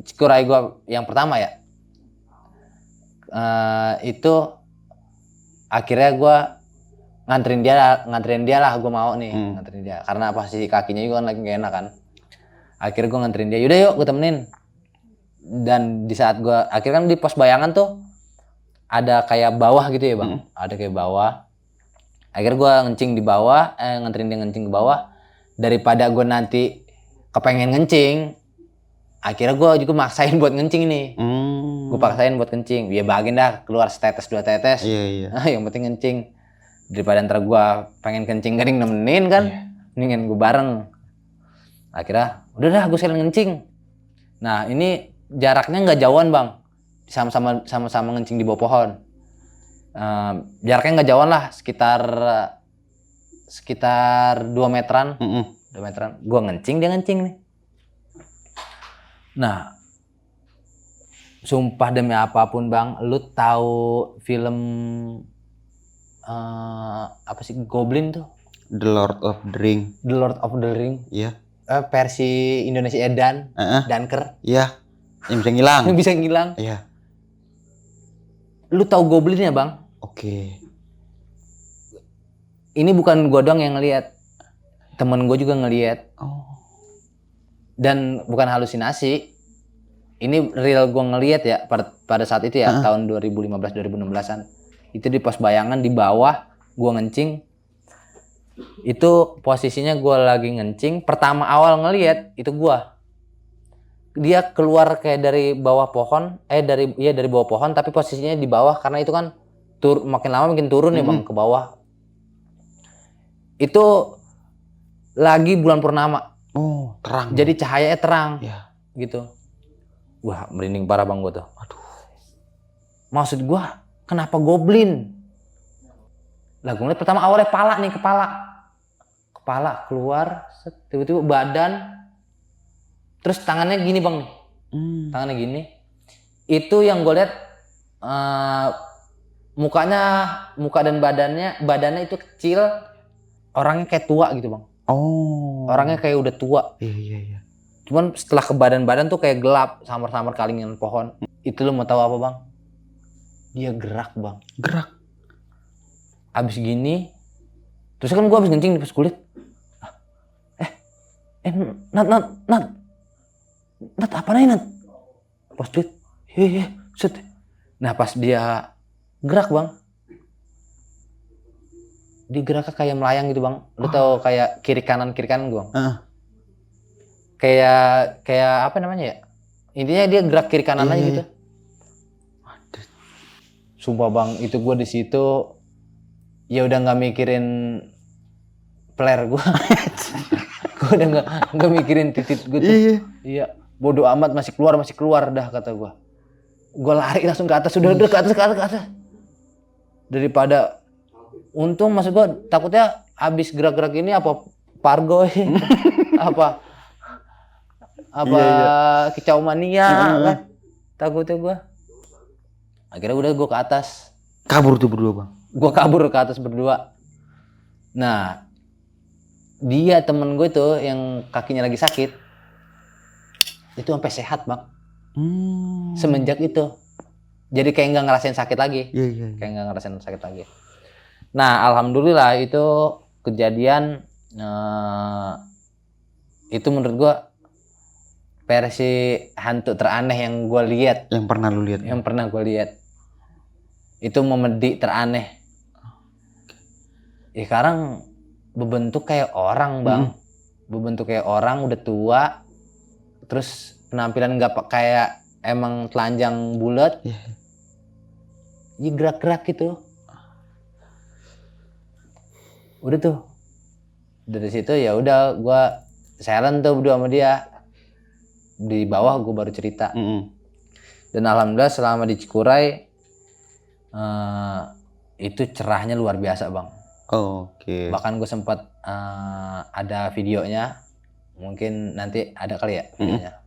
cikurai gue yang pertama ya. Itu akhirnya gue nganterin dia lah, gue mau nih nganterin dia karena posisi kakinya juga kan lagi gak enak kan. Akhirnya gue nganterin dia, yaudah yuk gue temenin. Dan di saat gue akhirnya kan di pos bayangan tuh ada kayak bawah gitu ya bang, ada kayak bawah. Akhirnya gue ngencing di bawah, nganterin dia ngencing ke bawah. Daripada gue nanti kepengen ngencing, akhirnya gue juga maksain buat ngencing nih. Gue paksain buat kencing, ya bagian dah keluar setetes 2 tetes. Iya. Yang penting kencing. Daripada ntar gue pengen kencing gak ada yang nemenin kan, mendingan gue bareng. Akhirnya udah dah gue sekalian ngencing. Nah ini jaraknya nggak jauhan bang, sama-sama ngencing di bawah pohon. Jaraknya nggak jauhan lah, sekitar 2 meteran. 2 meteran. Gue ngencing, dia ngencing nih. Nah, sumpah demi apapun bang, lu tahu film apa sih Goblin tuh? The Lord of the Ring. The Lord of the Ring. Iya. Versi Indonesia Danker. Iya. Yang bisa ngilang. Yang bisa ngilang. Iya. Lu tahu Goblinnya bang? Oke. Ini bukan gua doang yang ngelihat, temen gua juga ngelihat. Oh. Dan bukan halusinasi. Ini real gua ngelihat ya pada saat itu ya, tahun 2015-2016an. Itu di pos bayangan di bawah, gua ngencing. Itu posisinya gua lagi ngencing. Pertama awal ngelihat itu gua. Dia keluar kayak dari bawah pohon, dari bawah pohon, tapi posisinya di bawah karena itu kan makin lama makin turun ya bang ke bawah. Itu lagi bulan purnama. Oh, terang. Jadi cahayanya terang. Ya. Gitu. Wah, merinding parah bang gua tuh. Aduh. Maksud gua, kenapa goblin? Lah gua ngeliat pertama awalnya kepala keluar, tiba-tiba badan, terus tangannya gini bang nih. Tangannya gini. Itu yang gua lihat muka dan badannya itu kecil, orangnya kayak tua gitu bang. Oh. Orangnya kayak udah tua. Iya. Cuman setelah ke badan tuh kayak gelap, samar-samar kalingan pohon. Itu lo mau tahu apa bang? Dia gerak bang. Gerak. Abis gini, terus kan gua abis ngencing di pas kulit. Nat apa nih Nat? Pas kulit, set. Nah pas dia gerak bang, dia geraknya kayak melayang gitu bang. Lu tau kayak kiri kanan gua. Kayak apa namanya ya? Intinya dia gerak kiri kanan aja gitu. Sumpah bang, itu gue di situ ya udah nggak mikirin player gue. Gue udah nggak mikirin titik gue tuh. Iya, bodoh amat masih keluar dah kata gue. Gue lari langsung ke atas, udah ke atas. Daripada untung maksud gue takutnya abis gerak-gerak ini apa pargo apa apa kicau mania kan. Takutnya gue. Akhirnya udah gue ke atas. Kabur tuh berdua bang? Gue kabur ke atas berdua. Nah, dia temen gue tuh yang kakinya lagi sakit, itu sampai sehat bang. Semenjak itu, jadi kayak nggak ngerasain sakit lagi. Kayak nggak ngerasain sakit lagi. Nah, alhamdulillah itu kejadian itu menurut gue versi hantu teraneh yang gue lihat. Yang pernah lu lihat? Yang pernah gue lihat. Itu memedi teraneh. Ya sekarang berbentuk kayak orang bang, berbentuk kayak orang udah tua, terus penampilan nggak kayak emang telanjang bulat, ya gerak-gerak gitu. Udah tuh dari situ ya udah gue silent tuh berdua sama dia, di bawah gue baru cerita. Dan alhamdulillah selama di Cikuray itu cerahnya luar biasa bang. Oke. Bahkan gue sempat ada videonya, mungkin nanti ada kali ya videonya.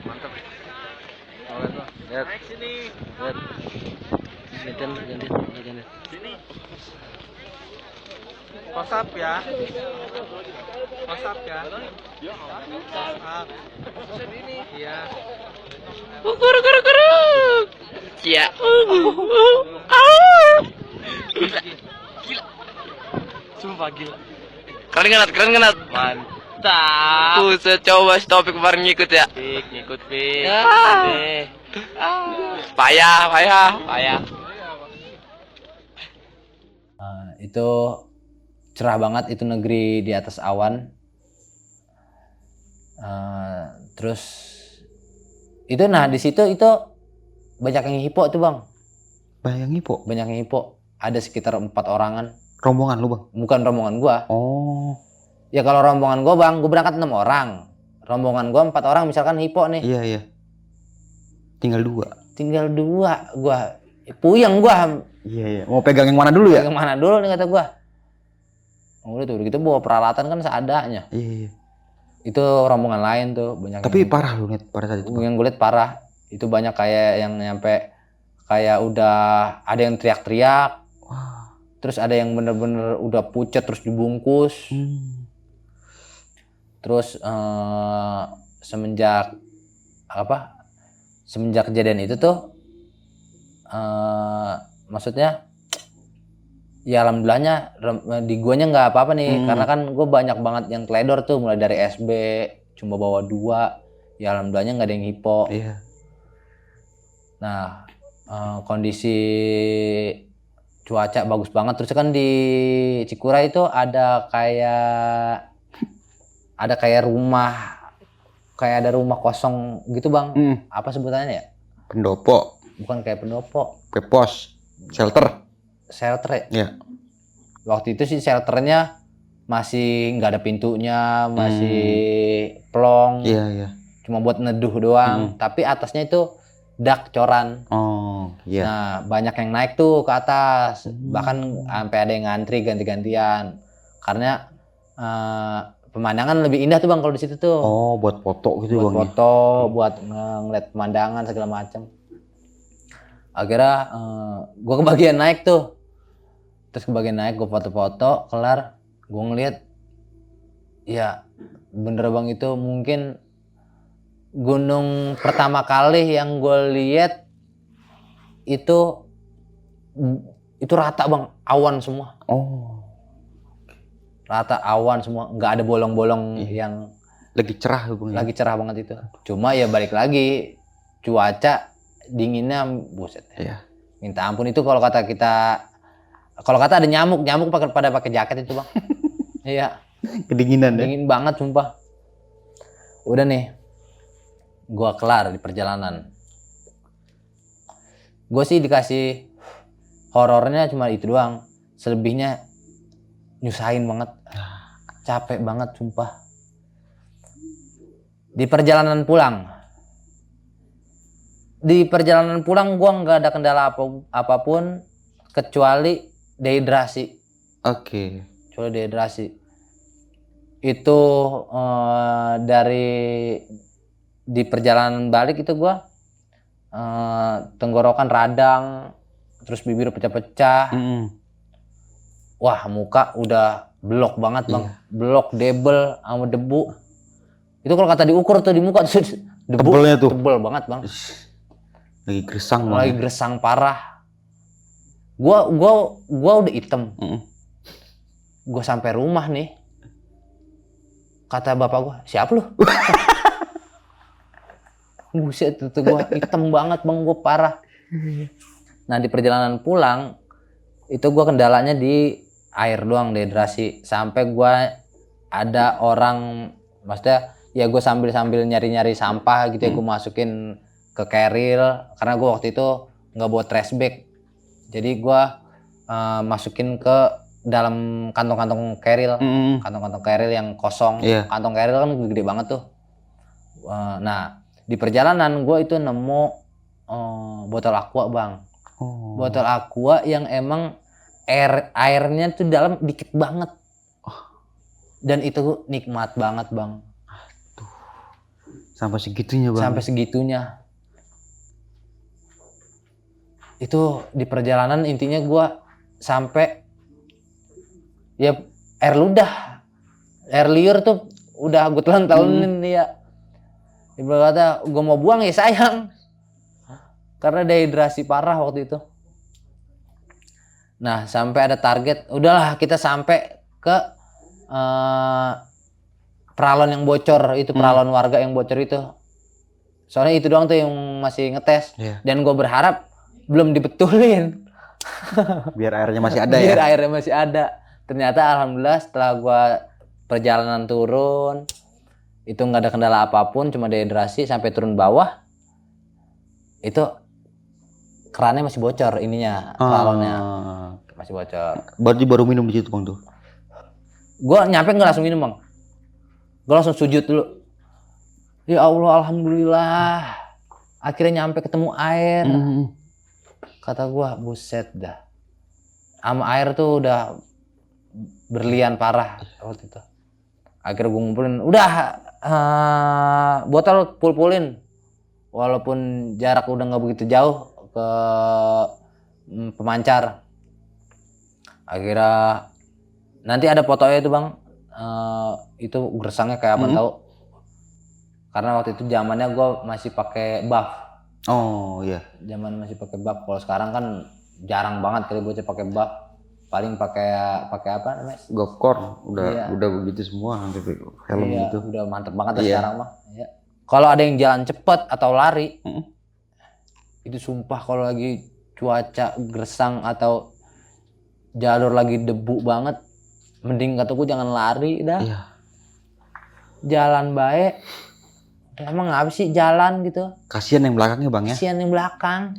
Mantap. Lihat. Sini. Lihat. Gantian. Sini. WhatsApp ya. WhatsApp ya. WhatsApp. Sini. Iya. Guru. Iya. Gila. Sumpah gila. Keren kan? Mantap. Buset, coba si Topik kemarin ngikut ya. Ngikut. Payah. Itu cerah banget, itu negeri di atas awan. Terus itu di situ itu banyak yang hipo tuh bang. Banyak yang hipo. Ada sekitar 4 orangan. Rombongan lu bang? Bukan rombongan gua. Oh. Ya kalau rombongan gua bang, gua berangkat 6 orang. Rombongan gua 4 orang misalkan hipo nih. Iya. Tinggal 2 gua. Puyeng gua. Iya. Mau pegang yang mana dulu ya? Pegang mana dulu nih kata gua. Udah tuh gitu bawa peralatan kan seadanya. Iya. Itu rombongan lain tuh banyak. Tapi parah lu lihat pada saat itu. Yang gue lihat parah. Itu banyak kayak yang nyampe kayak udah ada yang teriak-teriak. Wah. Terus ada yang bener-bener udah pucat terus dibungkus. Terus semenjak kejadian itu tuh maksudnya ya alhamdulillahnya di guanya nggak apa-apa nih, karena kan gue banyak banget yang teledor tuh, mulai dari SB cuma bawa 2, ya alhamdulillahnya nggak ada yang hipo. Nah kondisi cuaca bagus banget, terus kan di Cikuray itu ada kayak rumah, kayak ada rumah kosong gitu bang. Apa sebutannya ya? Pendopo. Bukan kayak pendopo. Pos. Shelter ya? Iya. Waktu itu sih shelternya masih nggak ada pintunya, masih plong. Iya. Cuma buat neduh doang. Tapi atasnya itu dak coran. Oh iya. Nah banyak yang naik tuh ke atas. Bahkan sampai ada yang ngantri ganti-gantian. Karena pemandangan lebih indah tuh bang kalau di situ tuh. Oh buat foto gitu bang? Buat foto, buat ngeliat pemandangan segala macam. Akhirnya gue kebagian naik tuh. Terus kebagian naik, gue foto-foto, kelar. Gue ngeliat, ya bener bang itu mungkin gunung pertama kali yang gue lihat itu rata bang, awan semua. Oh. Rata awan semua, nggak ada bolong-bolong yang lagi cerah bang. Lagi cerah banget itu. Cuma ya balik lagi cuaca dinginnya buset. Iya. Minta ampun itu kalau kata ada nyamuk pada pakai jaket itu bang. Iya. Kedinginan ya. Dingin banget sumpah. Udah nih, gua kelar di perjalanan. Gue sih dikasih horornya cuma itu doang, selebihnya nyusahin banget, capek banget sumpah. Di perjalanan pulang gua nggak ada kendala apapun kecuali dehidrasi. Oke. Kecuali dehidrasi itu di perjalanan balik itu gua tenggorokan radang, terus bibir pecah-pecah. Wah, muka udah blok banget bang, blok debel sama debu. Itu kalau kata diukur tuh di muka tuh debu Tebelnya tuh. tebel banget bang. Lagi gersang banget. Lagi gersang parah. Gua udah hitam. Gua sampai rumah nih. Kata bapak gua, siapa lu? Buset, itu gua hitam banget bang, gua parah. Nah di perjalanan pulang itu gua kendalanya di air doang, dehidrasi. Sampai gua ada orang, maksudnya ya gue sambil nyari sampah gitu ya, gue masukin ke keril karena gue waktu itu nggak bawa trash bag, jadi gue masukin ke dalam kantong-kantong keril, kantong-kantong keril yang kosong. Kantong keril kan gede banget tuh. Nah di perjalanan gue itu nemu botol aqua bang. Botol aqua yang emang airnya tuh dalam dikit banget, dan itu nikmat banget bang. Sampai segitunya bang. Sampai segitunya. Itu di perjalanan intinya gue sampai ya air ludah, air liur tuh udah gue telan-talenin ya. Ibarat kata gue mau buang ya sayang, karena dehidrasi parah waktu itu. Nah sampai ada target, udahlah kita sampai ke peralon yang bocor itu, peralon warga yang bocor itu. Soalnya itu doang tuh yang masih ngetes. Dan gue berharap belum dibetulin. Biar airnya masih ada Biar airnya masih ada. Ternyata alhamdulillah setelah gue perjalanan turun, itu nggak ada kendala apapun, cuma dehidrasi sampai turun bawah. Itu kerannya masih bocor ininya, peralonnya. Masih bocor. Berarti baru minum di situ bang tuh? Gue nyampe nggak langsung minum bang. Gue langsung sujud dulu. Ya Allah, alhamdulillah. Akhirnya nyampe ketemu air. Kata gue, buset dah. Sama air tuh udah berlian parah waktu itu. Akhirnya gue ngumpulin, udah botol pulin. Walaupun jarak udah nggak begitu jauh ke pemancar. Akhirnya nanti ada fotonya itu bang. Itu gersangnya kayak apa tahu? Karena waktu itu zamannya gue masih pakai buff. Oh iya. Zaman masih pakai buff. Kalau sekarang kan jarang banget kali bocah pakai buff. Paling pakai apa namanya? Gopcore udah begitu semua, nanti helm gitu. Udah mantep banget sekarang mah. Iya. Kalau ada yang jalan cepet atau lari, itu sumpah kalau lagi cuaca gersang atau jalur lagi debu banget, mending kata gue jangan lari dah. Jalan baik. Emang ngapa sih jalan gitu? Kasihan yang belakangnya bang ya. Kasihan yang belakang.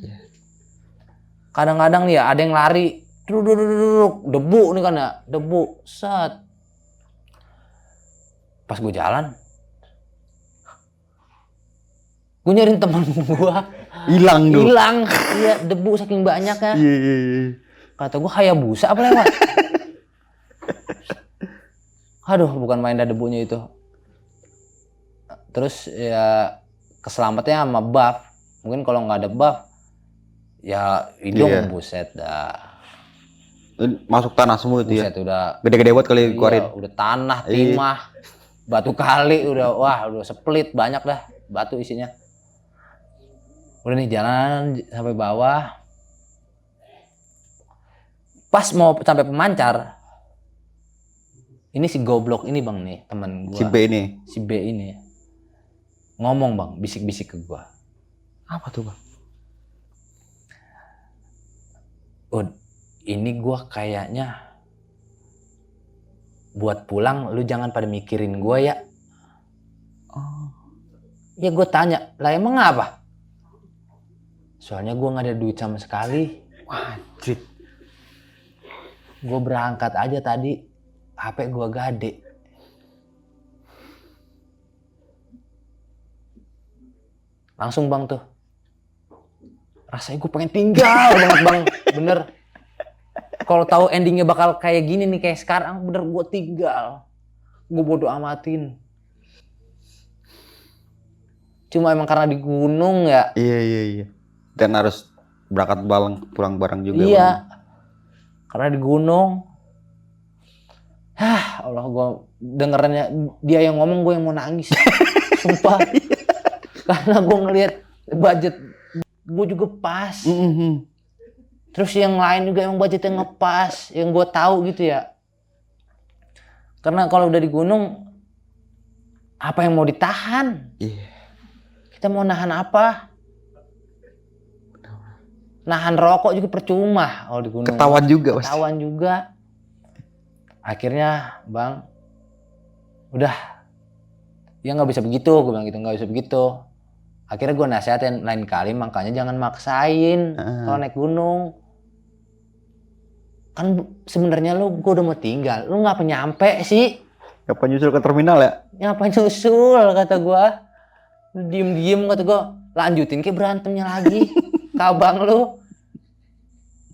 Kadang-kadang nih ya ada yang lari, debu nih kan ya, debu, set. Pas gue jalan, gue nyariin teman gue. Hilang tuh. Hilang, iya debu saking banyaknya. Kata gue Hayabusa apa lewat? Aduh, bukan main dah debunya itu. Terus ya keselamatnya sama buff. Mungkin kalau nggak ada buff, ya hidung buset dah. Masuk tanah semua itu ya. Buset udah Gede-gede buat kali keluarin. Udah tanah, timah, batu kali udah udah split banyak dah batu isinya. Udah nih jalan sampai bawah. Pas mau sampai pemancar, ini si goblok ini bang nih teman gua. Si B ini ngomong bang, bisik-bisik ke gua. Apa tuh bang? Ini gua kayaknya buat pulang, lu jangan pada mikirin gua ya. Ya gua tanya, lah emang apa? Soalnya gua nggak ada duit sama sekali. Wajib. Gue berangkat aja tadi, HP gue gade. Langsung bang tuh. Rasanya gue pengen tinggal banget bang, bener. Kalau tahu endingnya bakal kayak gini nih, kayak sekarang, bener gue tinggal. Gue bodo amatin. Cuma emang karena di gunung ya. Iya. Dan harus berangkat pulang bareng juga. Iya. Bang. Karena di gunung. Allah, gue dengerannya dia yang ngomong, gue yang mau nangis. Sumpah. Karena gue ngelihat budget gue juga pas. Terus yang lain juga emang budgetnya ngepas, yang gue tahu gitu ya. Karena kalau udah di gunung, apa yang mau ditahan? Iya. Kita mau nahan apa? Nahan rokok juga percuma kalau di gunung. Ketahuan juga pasti. Ketahuan juga. Akhirnya bang, udah, ya nggak bisa begitu, gue bilang gitu, nggak bisa begitu. Akhirnya gue nasihatin lain kali, makanya jangan maksain kalau naik gunung. Kan sebenarnya gue udah mau tinggal, lu ngapa nyampe sih? Ngapa nyusul ke terminal ya? Ngapa nyusul, kata gue. Diem kata gue, lanjutin kayak berantemnya lagi. Kabang lu.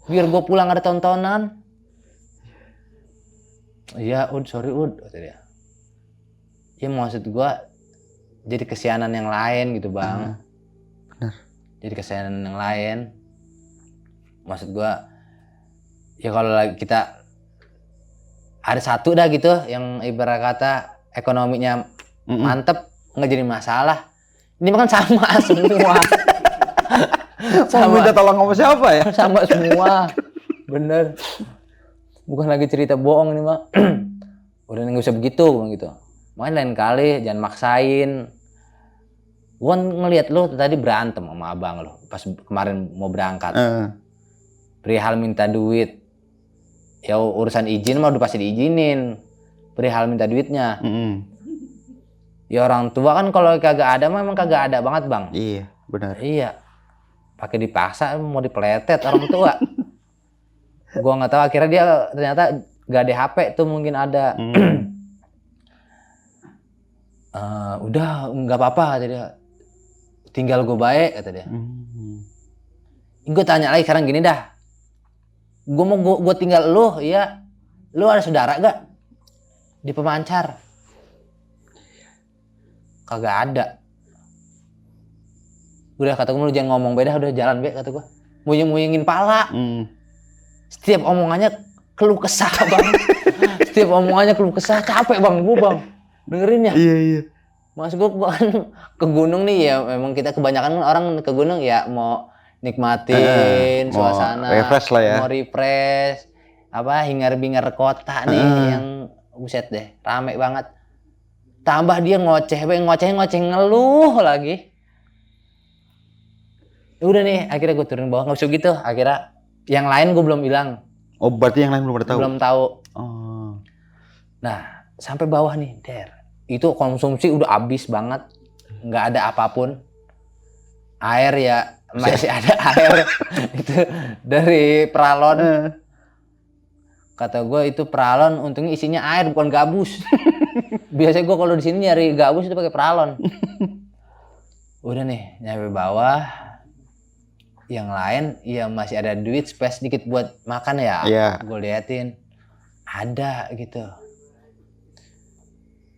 Biar gue pulang ada tontonan. Iya sorry kata dia. Ya maksud gue jadi kesianan yang lain gitu bang. Benar. Jadi kesianan yang lain. Maksud gue, ya kalau kita ada satu dah gitu yang ibarat kata ekonominya mantep, nggak jadi masalah. Ini kan sama semua. Sama minta tolong sama siapa ya? Sama semua. Bener. Bukan lagi cerita bohong ini mah. Udah nggak usah begitu gitu. Makanya lain kali jangan maksain. Gue ngeliat lu tadi berantem sama abang lu pas kemarin mau berangkat. Perihal minta duit. Ya urusan izin mah udah pasti diizinin. Perihal minta duitnya. Ya orang tua kan kalau kagak ada mah emang kagak ada banget bang. Iya benar. Iya. Pakai dipaksa mau dipeletet orang tua. Gua nggak tahu, akhirnya dia ternyata gak ada HP tuh, mungkin ada. Udah nggak apa-apa kata dia. Tinggal gue baik kata dia. Gue tanya lagi sekarang gini dah. Gue mau gue tinggal lu, iya. Lu ada saudara gak di Pemancar? Kagak ada. Udah kata gue, lu jangan ngomong beda, udah jalan be kata gue. Muyeng-muyengin pala. Setiap omongannya keluh kesah bang. Setiap omongannya keluh kesah, capek bang gue bang. Dengerin ya. Iya. Mas gue kan ke gunung nih ya, memang kita kebanyakan orang ke gunung ya mau nikmatin suasana, refresh lah ya. Mau refresh, hingar-bingar kota nih yang buset deh, rame banget. Tambah dia ngoceh ngeluh lagi. Udah nih, akhirnya gue turun bawah, nggak usah gitu. Akhirnya yang lain gue belum bilang. Oh berarti yang lain belum tahu? Belum tahu. Oh. Nah sampai bawah nih, itu konsumsi udah habis banget, nggak ada apapun. Air ya masih ada air. Itu dari peralon. Kata gue itu peralon, untungnya isinya air bukan gabus. Biasanya gue kalau di sini nyari gabus itu pakai peralon. Udah nih nyampe bawah. Yang lain ya masih ada duit space sedikit buat makan ya. Gue liatin ada gitu.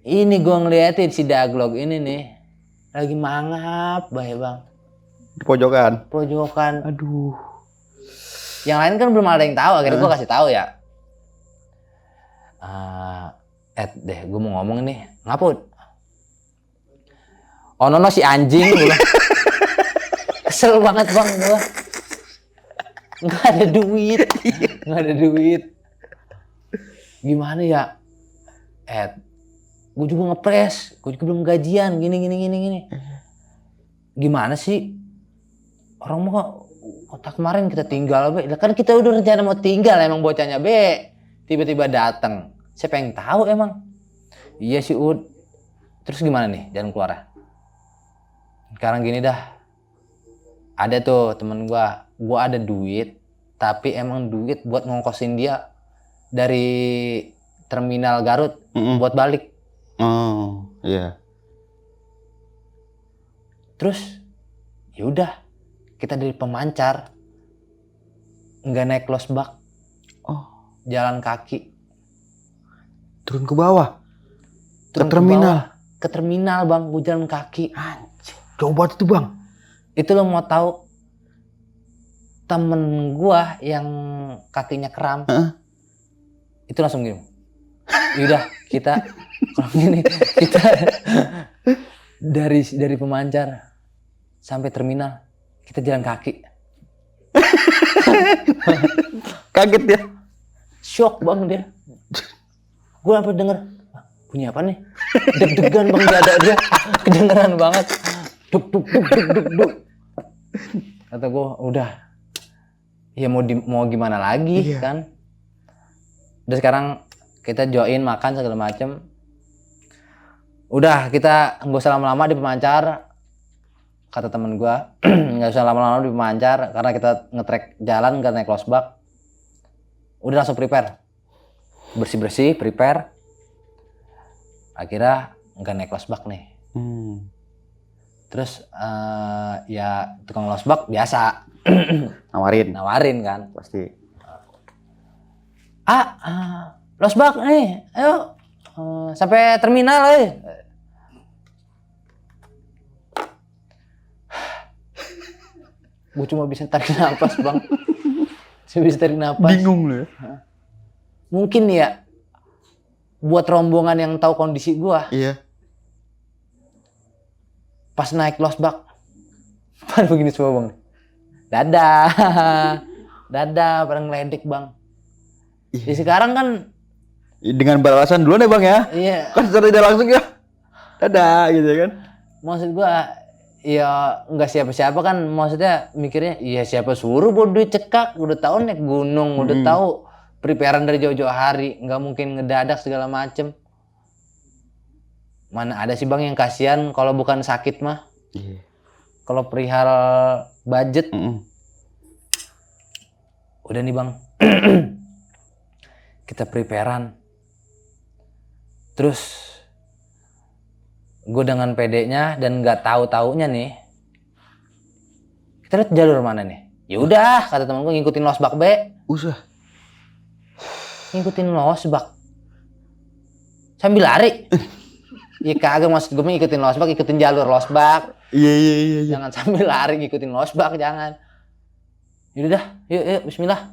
Ini gue ngeliatin si Daglog ini nih lagi mangap bang. Di pojokan. Aduh. Yang lain kan belum ada yang tahu. Akhirnya gue kasih tahu ya. Gue mau ngomong nih. Ngaput? Oh nono si anjing. Kesel banget bang gue. Nggak ada duit. Gimana ya? Gue juga ngepres. Gue juga belum gajian. Gini. Gimana sih? Orang mau kota kemarin kita tinggal be. Kan kita udah rencana mau tinggal emang bocahnya be. Tiba-tiba datang. Siapa yang tahu emang? Iya sih Ud. Terus gimana nih jalan keluarnya? Sekarang gini dah. Ada tuh temen gua ada duit, tapi emang duit buat ngongkosin dia dari terminal Garut buat balik. Oh, iya. Terus ya udah, kita dari Pemancar nggak naik losbak. Oh, Jalan kaki. turun ke bawah. Turun Ke terminal. bawah. Ke terminal, Bang, gue jalan kaki. Anjir, jauh banget itu, Bang. Itu lo mau tahu, temen gua yang kakinya kram, itu langsung gini. Yaudah, kita kalau gini, kita dari Pemancar sampai terminal, kita jalan kaki. Kaget ya. Shock, Bang, dia. Gua sampai denger, bunyi apa nih? Deg-degan, Bang, dada dia. Kedengeran banget. Duk duk duk duk duk duk. Kata gua, udah. Ya mau gimana lagi kan? Udah sekarang kita join makan segala macem. Udah, kita nggak usah lama-lama di Pemancar. Kata temen gua, nggak usah lama-lama di Pemancar karena kita nge-track jalan nggak naik losbak. Udah langsung prepare, bersih-bersih, prepare. Akhirnya nggak naik losbak nih. Terus ya tukang losbak biasa nawarin kan Pasti. Losbak nih, ayo sampai terminal Gue cuma bisa tarik nafas, Bang. Cuma bisa tarik nafas. Bingung lu ya. Mungkin ya buat rombongan yang tahu kondisi gua. Iya. Pas naik losbak, pada begini semua, Bang. Dadah, pada ngeledek, Bang. Di sekarang kan dengan beralasan duluan ya, Bang ya. iya, Kan secara tidak langsung ya. Dadah gitu kan. maksud gua ya nggak siapa-siapa kan, maksudnya mikirnya iya siapa suruh bodoh cekak, udah tahu naik gunung, udah tahu preparean dari jauh-jauh hari, nggak mungkin ngedadak segala macem. Mana ada sih, Bang, yang kasihan kalau bukan sakit mah. Iya. Kalau perihal budget, udah nih, Bang. Kita preparean. Terus gue dengan PD-nya dan nggak tahu-taunya nih, kita lihat jalur mana nih. Ya udah, kata temen gue, ngikutin losbak be. Usah. Ngikutin losbak sambil lari. Ya kagak, maksud gue ngikutin losbak, ikutin jalur losbak. Iya. Jangan sambil lari ngikutin losbak, jangan. Yaudah, yuk, bismillah.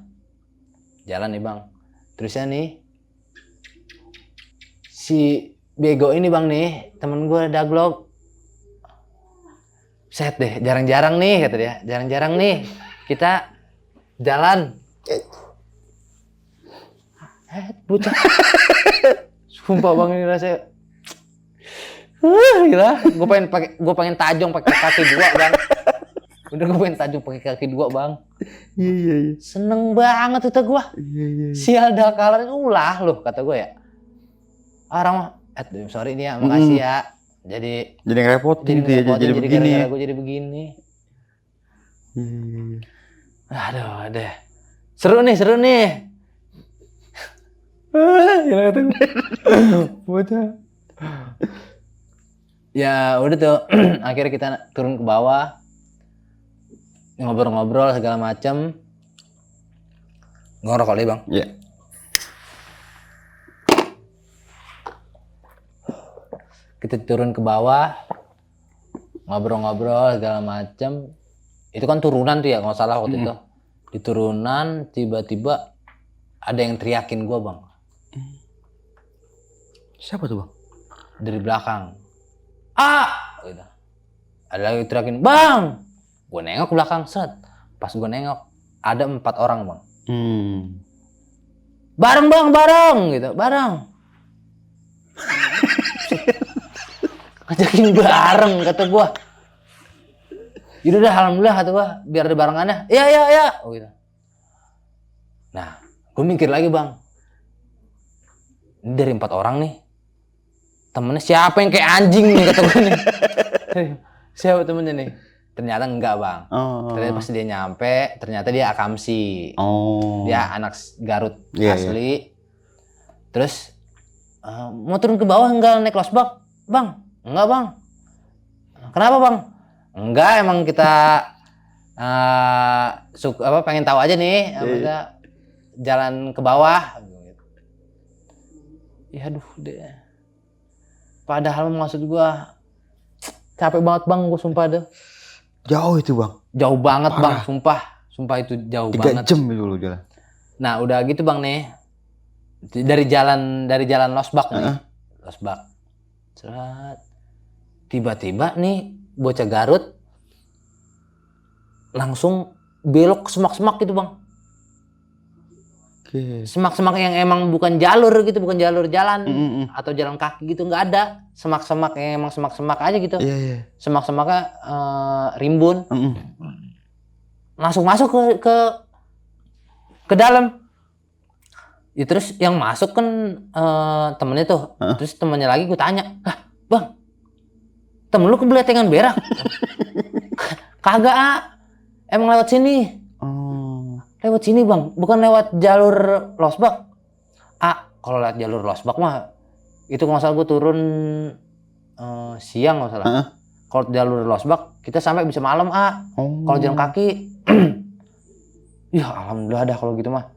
Jalan nih, Bang. Terusnya nih, si bego ini, Bang, nih, temen gue daglog. Set deh, jarang-jarang nih, kata dia. Jarang-jarang nih, kita jalan. Bocah. Sumpah, Bang, ini rasanya. Gila, gue pengen tajong pakai kaki dua, Bang. Udah, gue pengen tajong pakai kaki dua, Bang. Iya. Seneng banget kata gue. Iya. Sial dakalan ulah loh, kata gue ya. Orang sorry nih ya, makasih ya. Jadi ngerepotin tuh ya, jadi begini. gara-gara gue jadi begini. Iya. Aduh, deh. Seru nih. Gila kata gue. Bocah. Ya udah tuh, akhirnya kita turun ke bawah, ngobrol-ngobrol segala macam. Ngerokok kali, Bang. Iya. Kita turun ke bawah, ngobrol-ngobrol segala macam. Itu kan turunan tuh ya, nggak salah waktu itu. Di turunan tiba-tiba ada yang teriakin gua, Bang. Siapa tuh, Bang? Dari belakang. Gitu. Ada lagi teriakin, "Bang!" Gua nengok ke belakang, set. Pas gua nengok, ada 4 orang, Bang. Bareng, Bang, gitu. Bareng. Ngajakin bareng, kata gua. Yaudah dah, alhamdulillah, kata gua, biar ada barengannya. Iya. Gitu. Nah, gua mikir lagi, Bang. Ini dari 4 orang nih. Temennya siapa yang kayak anjing nih, kata gua nih. Siapa temennya nih? Ternyata enggak, Bang. Ternyata pas dia nyampe, ternyata dia Akamsi. Dia anak Garut asli. Terus mau turun ke bawah enggak naik losbak? Bang, enggak bang. Kenapa bang? Enggak, emang kita pengen tahu aja nih, maksudnya jalan ke bawah. Ya aduh deh. Padahal maksud gua capek banget bang, gua sumpah deh. Jauh itu bang. Jauh banget bang, sumpah itu jauh 3 banget. 3 jam itu lo jalan. Nah udah gitu bang nih, dari jalan losbak nih, losbak. Seret. Tiba-tiba nih bocah Garut langsung belok ke semak-semak gitu bang. Semak-semak yang emang bukan jalur gitu, bukan jalur jalan atau jalan kaki gitu, nggak ada. Semak-semak yang emang semak-semak aja gitu. Semak-semaknya rimbun. Langsung masuk ke dalam. Ya, terus yang masuk kan temennya tuh. Terus temennya lagi gue tanya, bang, temen lu kebeletengan berak? Kagak, emang lewat sini. Lewat sini bang, bukan lewat jalur losbak. Kalau lewat jalur losbak mah itu kalau nggak salah gue turun siang nggak salah. Kalau jalur losbak kita sampai bisa malam. Kalau jalan kaki ya alhamdulillah dah kalau gitu mah.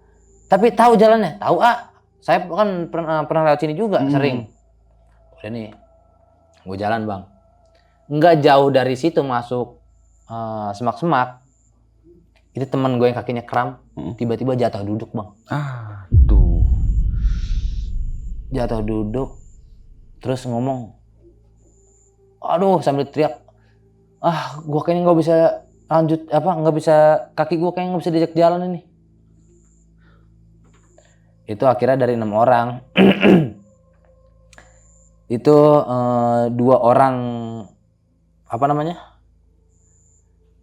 Tapi tahu jalannya, tahu saya kan pernah lewat sini juga sering. Udah nih, gue jalan bang. Nggak jauh dari situ masuk semak-semak. Itu teman gue yang kakinya kram, tiba-tiba jatuh duduk bang. Tuh. Jatuh duduk, terus ngomong, aduh sambil teriak, gue kayaknya nggak bisa lanjut, nggak bisa, kaki gue kayaknya nggak bisa diajak jalan ini. Itu akhirnya dari 6 orang, itu 2 orang,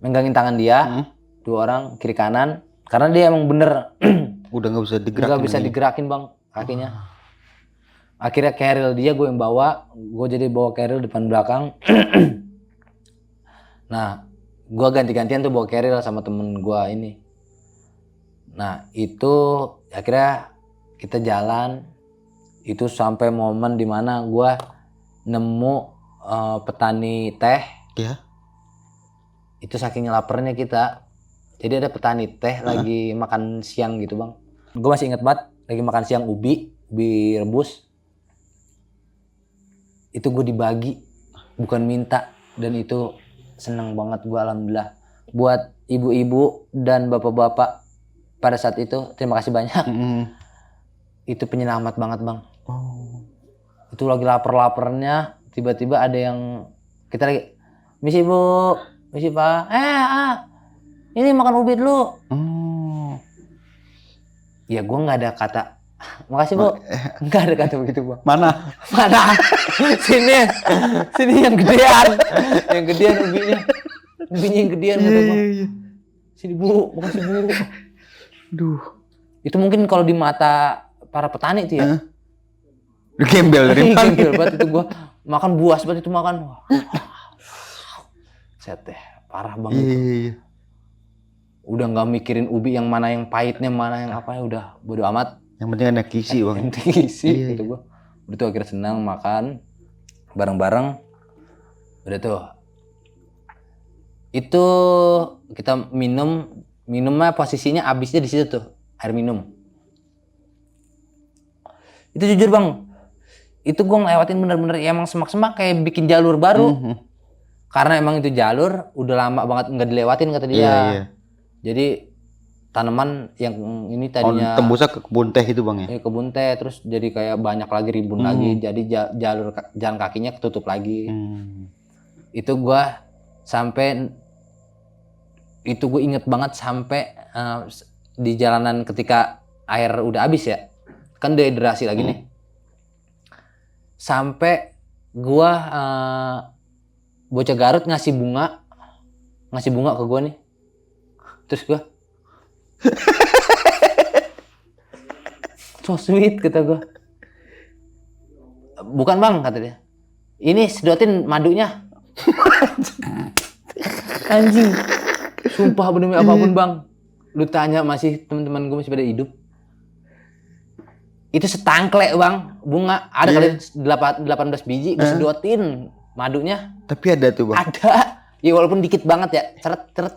megangin tangan dia. 2 orang kiri kanan, karena dia emang bener udah nggak bisa digerakin. Nggak bisa digerakin bang kakinya. Akhirnya keril dia gue yang bawa, gue jadi bawa keril depan belakang. Nah, gue ganti-gantian tuh bawa keril sama temen gue ini. Nah itu akhirnya kita jalan, itu sampai momen dimana gue nemu petani teh. Ya. Itu saking laparnya kita. Jadi ada petani teh lagi makan siang gitu bang. Gue masih inget banget lagi makan siang ubi rebus. Itu gue dibagi, bukan minta, dan itu seneng banget gue alhamdulillah. Buat ibu-ibu dan bapak-bapak pada saat itu terima kasih banyak. Itu penyelamat banget bang. Itu lagi lapar-laparnya, tiba-tiba ada yang kita lagi, misi bu, misi pak, ini makan ubi dulu. Ya gue nggak ada kata makasih bu, nggak ada kata begitu bang. Mana? Sini yang gedean ubinya yang gedean gitu bang. Sini bu, makasih bu. Duh. Itu mungkin kalau di mata para petani itu ya. Gembel dari mana? Gembel banget itu gue makan buas banget itu makan. Set deh, parah banget. Iya. Udah nggak mikirin ubi yang mana yang pahitnya, mana yang apa, udah bodo amat. Yang penting ada gizi bang. Yang penting gizi gitu gue. Udah tuh akhirnya senang makan bareng-bareng. Udah tuh. Itu kita minumnya posisinya abisnya di situ tuh, air minum. Itu jujur bang, itu gue ngelewatin bener-bener emang semak-semak kayak bikin jalur baru. Karena emang itu jalur udah lama banget nggak dilewatin kata dia. Iya. Jadi tanaman yang ini tadinya tembusnya ke kebun teh itu bang ya? Kebun teh, terus jadi kayak banyak lagi rimbun lagi, jadi jalur jalan kakinya ketutup lagi. Itu gue sampai, itu gue inget banget sampai di jalanan ketika air udah habis ya, kan dehidrasi lagi nih. Sampai gue bocah Garut ngasih bunga ke gue nih. Terus gue so sweet kata gue. Bukan bang kata dia, ini sedotin madunya. Anjing, sumpah bener apapun bang, lu tanya masih teman-teman gue masih pada hidup. Itu setangklek bang, bunga ada kali 18 biji, gue sedotin madunya. Tapi ada tuh bang. Ada, ya walaupun dikit banget ya, ceret.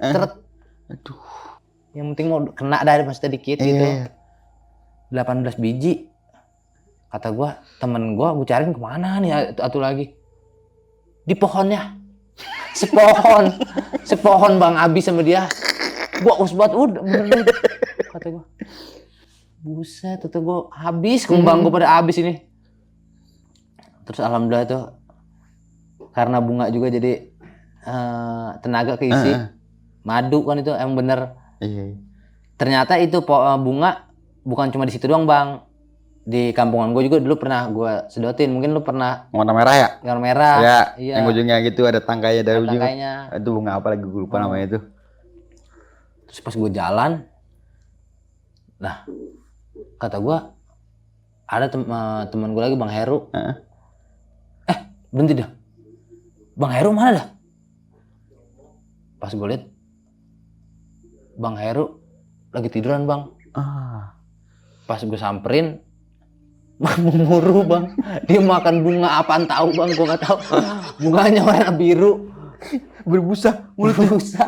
Aduh. Yang penting mau kena dari maksudnya dikit gitu. 18 biji. Kata gue, temen gue cariin kemana nih atu lagi? Di pohonnya. Sepohon bang, habis sama dia. Gue usbat udah bener. Kata gue, buset, kata gue habis kembang gue pada habis ini. Terus alhamdulillah tuh karena bunga juga jadi tenaga keisi. Madu kan itu emang bener. Ternyata itu bunga bukan cuma di situ doang bang. Di kampungan gue juga dulu pernah gue sedotin. Mungkin lu pernah. Warna merah ya? Warna merah. Ya, iya. yang ujungnya gitu ada tangkainya dari ujung. Tangkainya. Itu bunga apa lagi gue lupa namanya itu. Terus pas gue jalan, nah kata gue ada teman gue lagi Bang Heru. Berhenti dah. Bang Heru mana dah? Pas gue liat, Bang Heru lagi tiduran bang. Pas gue samperin, murung bang. Dia makan bunga apaan tahu bang, gue nggak tahu. Bunganya warna biru, Berbusa. berbusa.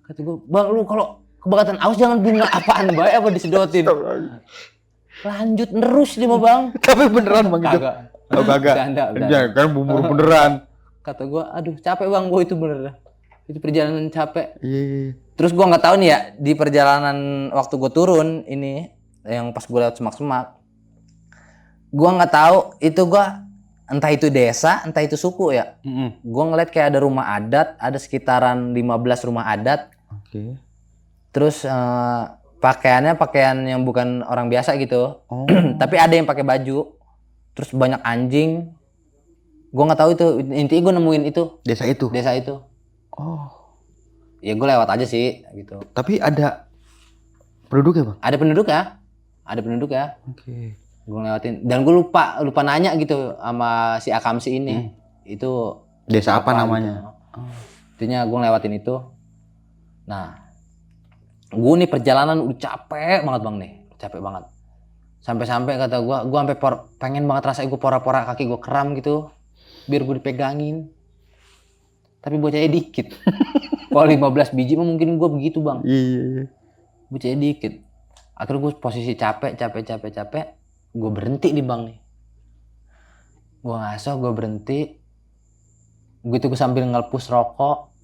Kata gue, bang lu kalau kebakatan aus jangan bunga apaan baik apa disedotin. Lanjut terus dia mau bang. Tapi beneran bang itu? Kagak. Oh kagak. Bercanda. Ya kan bumur beneran. Kata gue, aduh capek bang gue itu bener. Itu perjalanan capek. Iya. Terus gue nggak tahu nih ya di perjalanan waktu gue turun ini yang pas gue lewat semak-semak, gue nggak tahu itu gue entah itu desa entah itu suku ya. Gue ngeliat kayak ada rumah adat, ada sekitaran 15 rumah adat. Oke. Terus pakaiannya pakaian yang bukan orang biasa gitu. Tapi ada yang pakai baju. Terus banyak anjing. Gue nggak tahu itu, intinya gue nemuin itu. Desa itu? Desa itu. Oh. Ya gue lewat aja sih gitu. Tapi ada penduduk ya bang? Ada penduduk ya. Ada penduduk ya. Oke. Gue lewatin. Dan gue lupa nanya gitu sama si Akamsi ini. Itu Desa apa namanya? Gitu. Intinya gue lewatin itu. Nah. Gue nih perjalanan udah capek banget bang nih. Capek banget. Sampai-sampai kata gue sampai pengen banget rasanya gue pora-pora kaki gue kram gitu. Biar gue dipegangin. Tapi bocahnya dikit. Kalau 15 biji mah mungkin gue begitu bang. Iya. Bocahnya dikit. Akhirnya gue posisi capek. Gue berhenti nih bang nih. Gue ngaso, gue berhenti. Gue sambil ngelepus rokok.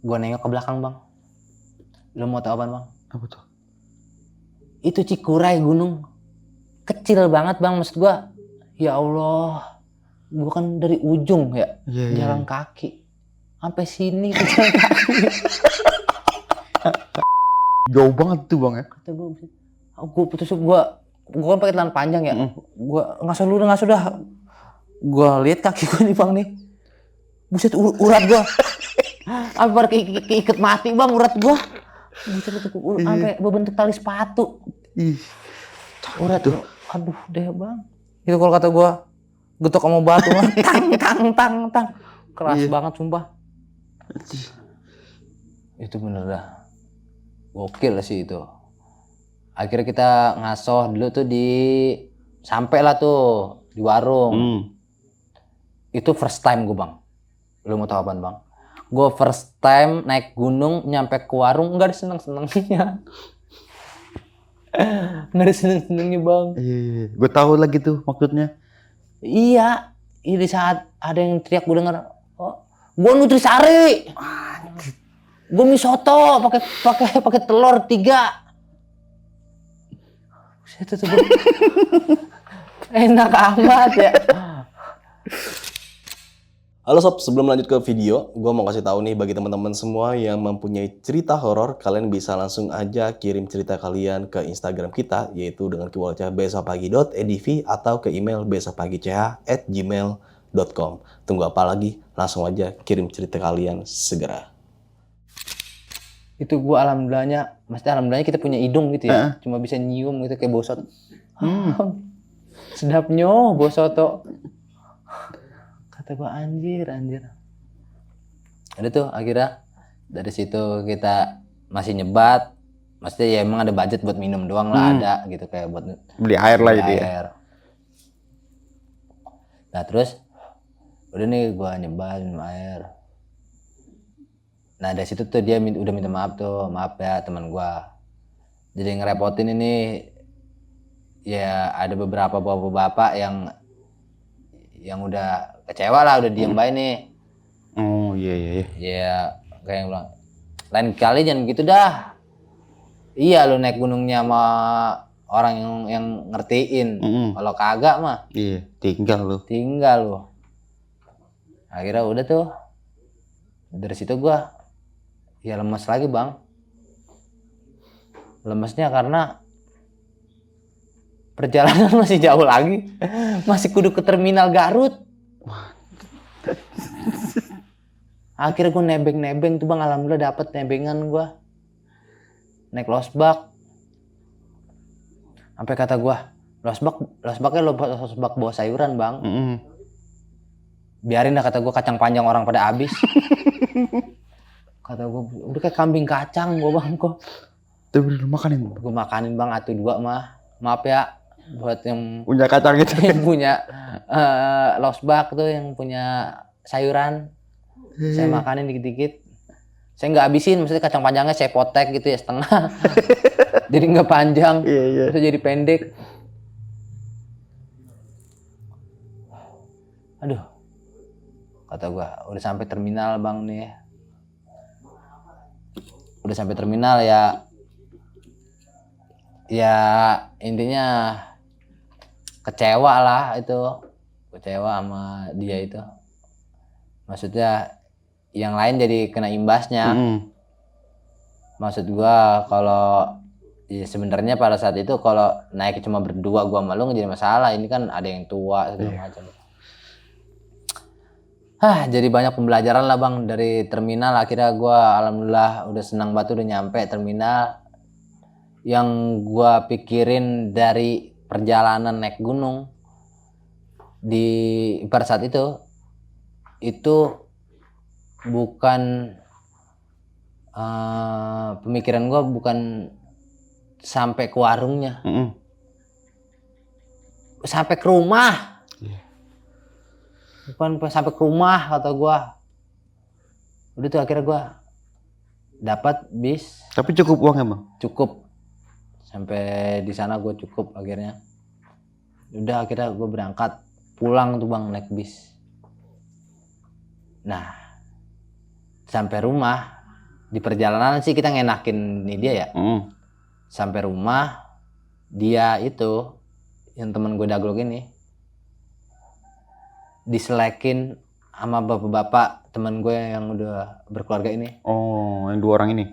Gue nengok ke belakang bang. Lo mau tau apaan bang? Apa tuh? Itu Cikuray gunung. Kecil banget bang, maksud gue. Ya Allah. Gue kan dari ujung ya. Jalan kaki. Sampai sini jalan kaki. Jauh banget tuh bang ya? Kata gue putus gue kan pakai celana panjang ya. Gue ngaso dah. Gue lihat kaki gue nih bang nih. Buset urat gue. Apa keiket mati bang urat gue. Buset sampai berbentuk tali sepatu. Urat tuh. Aduh deh bang. Itu kalau kata gue getok sama batu tang. Keras banget sumpah. Itu bener dah. Gokil sih itu. Akhirnya kita ngasoh dulu tuh sampai lah tuh di warung. Itu first time gue bang. Lu mau tau apaan bang? Gue first time naik gunung nyampe ke warung nggak ada seneng-senengnya. Nggak ada seneng-senengnya bang. Iya. Gue tahu lagi tuh maksudnya. Iya. Di saat ada yang teriak gue denger. Oh, gue nutrisari. Gue mie soto pakai telur 3. Itu tuh enak amat ya. Halo sob, sebelum lanjut ke video, gue mau kasih tahu nih bagi teman-teman semua yang mempunyai cerita horor, kalian bisa langsung aja kirim cerita kalian ke Instagram kita, yaitu dengan keywordnya besokpagi.edv atau ke email besokpagi.ch@gmail.com. Tunggu apa lagi? Langsung aja kirim cerita kalian segera. Itu gue alhamdulillahnya kita punya hidung gitu ya, cuma bisa nyium gitu kayak bosot. Sedapnya bosoto. Kata gue anjir. Ada tuh akhirnya dari situ kita masih nyebat, Maksudnya ya emang ada budget buat minum doang lah, ada gitu kayak buat Beli air lah beli gitu ya. air. Nah terus udah nih gue nyoba minum air. Nah dari situ tuh dia udah minta maaf tuh, maaf ya teman gue. Jadi ngerepotin ini ya ada beberapa bapak-bapak yang udah kecewa lah, udah diem baik nih. Oh iya. Ya kayak yang bilang, lain kali jangan gitu dah. Iya lu naik gunungnya sama orang yang ngertiin. Kalau kagak mah Iya, tinggal lu. Akhirnya udah tuh. Dari situ gua ya lemes lagi, Bang. Lemesnya karena perjalanan masih jauh lagi. Masih kudu ke terminal Garut. Akhirnya gua nebeng tuh, Bang. Alhamdulillah dapet nebengan gua. Naik losbak. Sampai kata gua, losbaknya losbak bawa sayuran, Bang. Biarin dah, kata gua, kacang panjang orang pada habis. Kata gua, udah kayak kambing kacang gua, Bang, kok. Tuh bener makanin. Gua makanin, Bang, atu dua mah. Maaf ya buat yang Punya kacang gitu. yang punya losbak tuh, yang punya sayuran. Saya makanin dikit-dikit. Saya nggak habisin, maksudnya kacang panjangnya saya potek gitu ya, setengah. Jadi nggak panjang, Iya. terus jadi pendek. Aduh, kata gua, udah sampai terminal, Bang, nih. Udah sampai terminal ya. Ya intinya kecewa lah itu. Kecewa sama dia itu. Maksudnya yang lain jadi kena imbasnya. Maksud gua kalau ya sebenarnya pada saat itu kalau naik cuma berdua gua sama lu nggak jadi masalah. Ini kan ada yang tua segala macam. Jadi banyak pembelajaran lah, Bang, dari terminal. Akhirnya gua alhamdulillah udah senang banget udah nyampe terminal. Yang gua pikirin dari perjalanan naik gunung di pada saat itu bukan pemikiran gue bukan sampai ke warungnya, sampai ke rumah. Bukan sampai ke rumah, kata gue. Udah tuh akhirnya gue dapat bis. Tapi cukup uangnya, Bang? Cukup. Sampai di sana gue cukup akhirnya. Udah akhirnya gue berangkat pulang tuh, Bang, naik bis. Nah, sampai rumah di perjalanan sih kita ngenakin nih dia ya. Sampai rumah dia itu yang temen gue daglog ini diselekin sama bapak-bapak temen gue yang udah berkeluarga ini. Oh, yang 2 orang ini.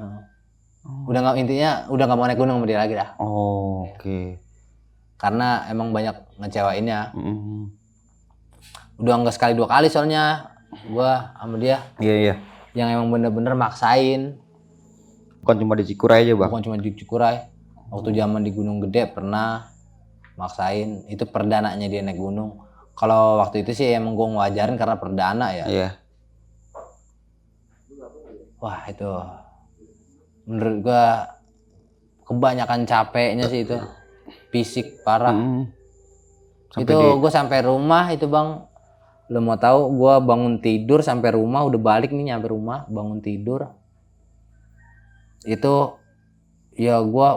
Udah nggak, intinya udah nggak mau naik gunung sama dia lagi dah. Oh, oke. Karena emang banyak ngecewainnya. Udah nggak sekali 2 kali soalnya gua sama dia. Iya. Yang emang bener-bener maksain. Bukan cuma di Cikuray aja, Bang? Bukan cuma di Cikuray. Waktu zaman di Gunung Gede pernah maksain. Itu perdananya dia naik gunung. Kalau waktu itu sih emang gua ngewajarin karena perdana ya. Iya. Wah itu menurut gua kebanyakan capeknya sih itu. Fisik parah. Itu gua sampai rumah itu, Bang. Lo mau tahu, gue bangun tidur sampai rumah, udah balik nih nyampe rumah, bangun tidur itu ya gue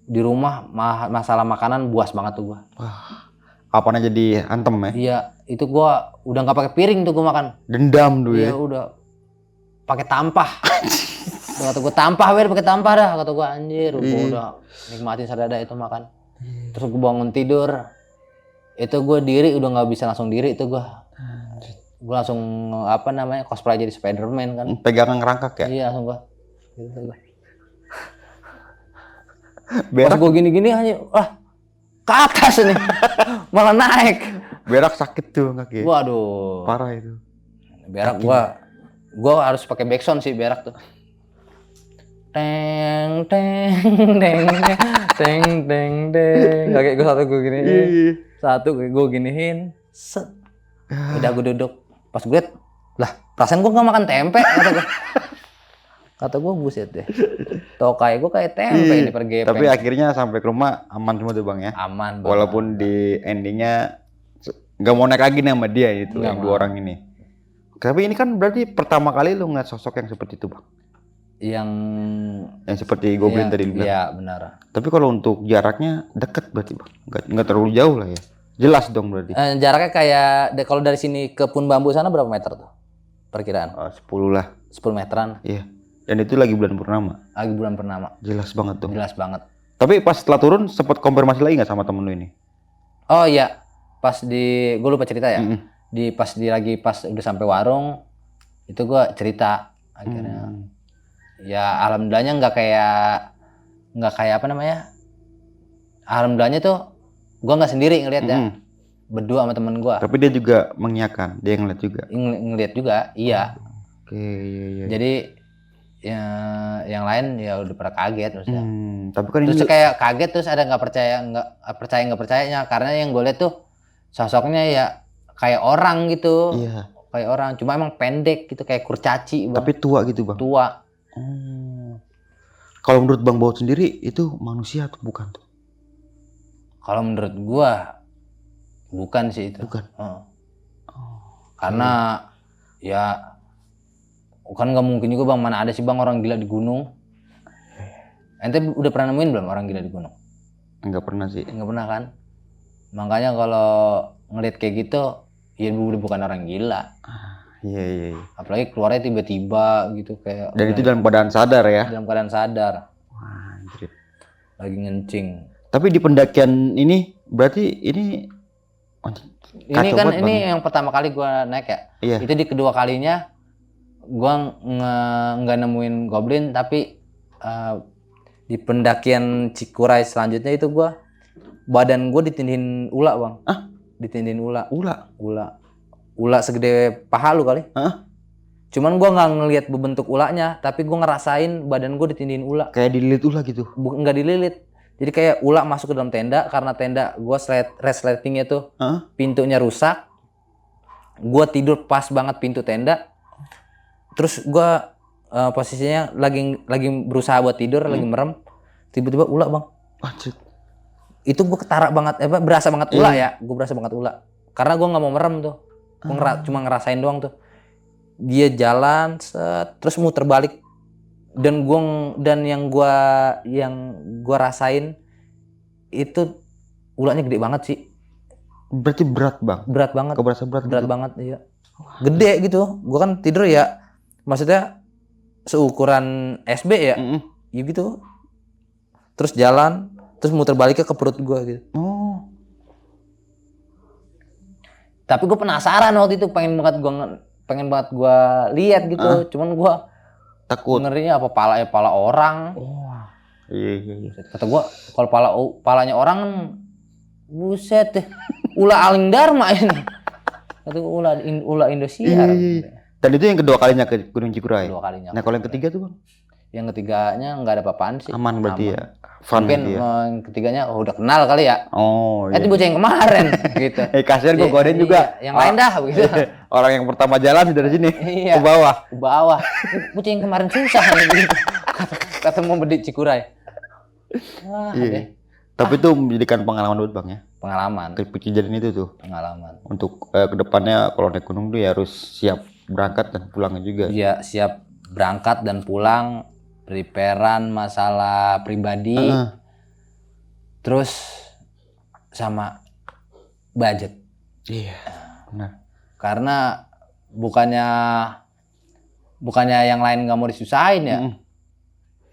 di rumah masalah makanan buas banget tuh gue. Apaan aja diantem ya? Iya, itu gue udah nggak pakai piring tuh gue makan. Dendam dulu ya? Iya, udah pakai tampah. Kata gue tampah, pakai tampah dah, kata gue, anjir. Gue udah nikmatin sadada itu makan. Terus gue bangun tidur, itu gue diri udah nggak bisa langsung diri itu gue. Gue langsung cosplay jadi Spiderman kan. Pegangan ngerangkak ya? Iya, langsung gue. Pas gue gini-gini aja, ke atas nih, malah naik. Berak sakit tuh kaki. Waduh. Parah itu. Berak gue harus pakai backsound sih berak tuh. Teng teng teng teng teng teng. Kaki gue satu gue giniin, set. Udah gue duduk. Pas gue liat, lah perasaan gue gak makan tempe, kata gue. Kata gue buset deh. Tokai gue kayak tempe ini pergepeng. Tapi akhirnya sampai ke rumah aman semua tuh Bang ya. Aman Bang. Walaupun di endingnya nggak mau naik lagi nih sama dia itu Nggak yang mau. 2 orang ini. Tapi ini kan berarti pertama kali lu ngeliat sosok yang seperti itu Bang. Yang Seperti Goblin tadi lu bilang. Iya benar. Tapi kalau untuk jaraknya deket berarti Bang. Nggak terlalu jauh lah ya. Jelas dong berarti. Jaraknya kayak kalau dari sini ke Pun Bambu sana berapa meter tuh? Perkiraan? 10 lah. 10 meteran. Iya. Dan itu lagi bulan purnama. Lagi bulan purnama. Jelas banget tuh. Jelas banget. Tapi pas setelah turun sempat konfirmasi lagi nggak sama temen lu ini? Oh iya, pas gue lupa cerita ya. Mm-mm. Pas udah sampai warung itu gue cerita akhirnya. Ya alhamdulillahnya nggak kayak apa namanya? Alhamdulillahnya tuh gue nggak sendiri ngelihat ya. Berdua sama temen gue. Tapi dia juga mengiyakan, dia ngeliat juga. Ngelihat juga, iya. Oke, iya. Jadi ya, yang lain ya udah pada kaget maksudnya. Tapi kan Terus ini kayak kaget terus ada nggak percayanya karena yang gue lihat tuh sosoknya ya kayak orang gitu. iya. Kayak orang, cuma emang pendek gitu kayak kurcaci Bang. Tapi tua gitu Bang. Tua. Kalau menurut Bang Baut sendiri itu manusia atau bukan tuh? Kalau menurut gua bukan sih itu. Bukan. Karena ya kan nggak mungkin juga Bang, mana ada sih Bang orang gila di gunung. Ente udah pernah nemuin belum orang gila di gunung? Enggak pernah sih. Nggak pernah kan? Makanya kalau ngeliat kayak gitu, ya udah bukan orang gila. Iya. Apalagi keluarnya tiba-tiba gitu kayak. Dan itu dalam keadaan sadar ya? Dalam keadaan sadar. Wah, anjir. Lagi ngencing. Tapi di pendakian ini berarti ini Ini kan ini yang pertama kali gua naik ya. Iya. Itu di kedua kalinya gua nggak nemuin goblin, tapi di pendakian Cikuray selanjutnya itu badan gua ditindihin ula Bang. Ditindihin ula. Ula segede paha lu kali. Cuman gua nggak ngelihat bentuk ulanya, tapi gua ngerasain badan gua ditindihin ula. Kayak dililit ulah gitu? Nggak dililit. Jadi kayak ula masuk ke dalam tenda, karena tenda gua resletingnya tuh pintunya rusak. Gua tidur pas banget pintu tenda. Terus gua posisinya lagi berusaha buat tidur, lagi merem. Tiba-tiba ula Bang. Anjir. Itu gua ketara banget, berasa banget ula ya. Gua berasa banget ula. Karena gua nggak mau merem tuh. Gua cuma ngerasain doang tuh. Dia jalan, terus muter balik. Dan yang gua rasain itu ulanya gede banget sih. Berarti berat Bang? Berat banget. Kau berasa berat gitu? Banget, iya. Gede gitu. Gua kan tidur ya, maksudnya seukuran SB ya. Ya gitu. Terus jalan, terus muter balik ke perut gua gitu. Tapi gue penasaran waktu itu, pengen banget gua lihat gitu. Cuman gua takut. Ngerinya apa pala orang. Iya. Kata gua kalau palanya orang kan buset deh. Ula Aling Dharma ini. Kata gua ula Indosiar. Dan itu yang kedua kalinya ke Gunung Cikuray? Kedua kalinya. Nah kalau yang ketiga tuh Bang? Yang ketiganya nggak ada apa-apaan sih. Aman berarti ya? Fun mungkin gitu ya? yang ketiganya udah kenal kali ya. Oh iya. Itu bocah yang kemarin gitu. Kasihan gue godain juga. Yang lain dah begitu. Orang yang pertama jalan dari sini Iya. ke bawah. Ke bawah. Bocah yang kemarin susah gitu. Kata mau bedik Cikuray. Wah, deh. Tapi itu menjadikan pengalaman buat Bang ya? Pengalaman. Kejadian itu tuh? Pengalaman. Untuk kedepannya kalau naik gunung tuh ya harus siap berangkat dan pulangnya juga? Iya, siap berangkat dan pulang. Preparean masalah pribadi. Terus sama budget. Iya, benar. Karena bukannya yang lain nggak mau disusahin ya.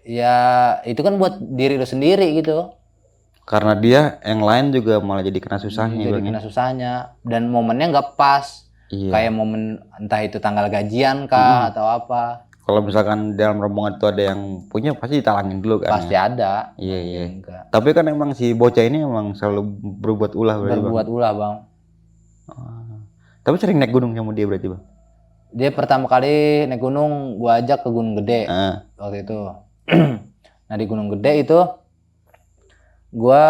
Ya itu kan buat diri lo sendiri gitu. Karena dia yang lain juga malah jadi kena susahnya. Jadi kena susahnya. Dan momennya nggak pas. Iya. Kayak momen entah itu tanggal gajian kah atau apa. Kalau misalkan dalam rombongan itu ada yang punya pasti ditalangin dulu kan? Pasti ada. Iya. Enggak. Tapi kan emang si bocah ini emang selalu berbuat ulah berarti Bang? Berbuat ulah Bang. Tapi sering naik gunung sama dia berarti Bang? Dia pertama kali naik gunung, gua ajak ke Gunung Gede waktu itu. Nah di Gunung Gede itu gua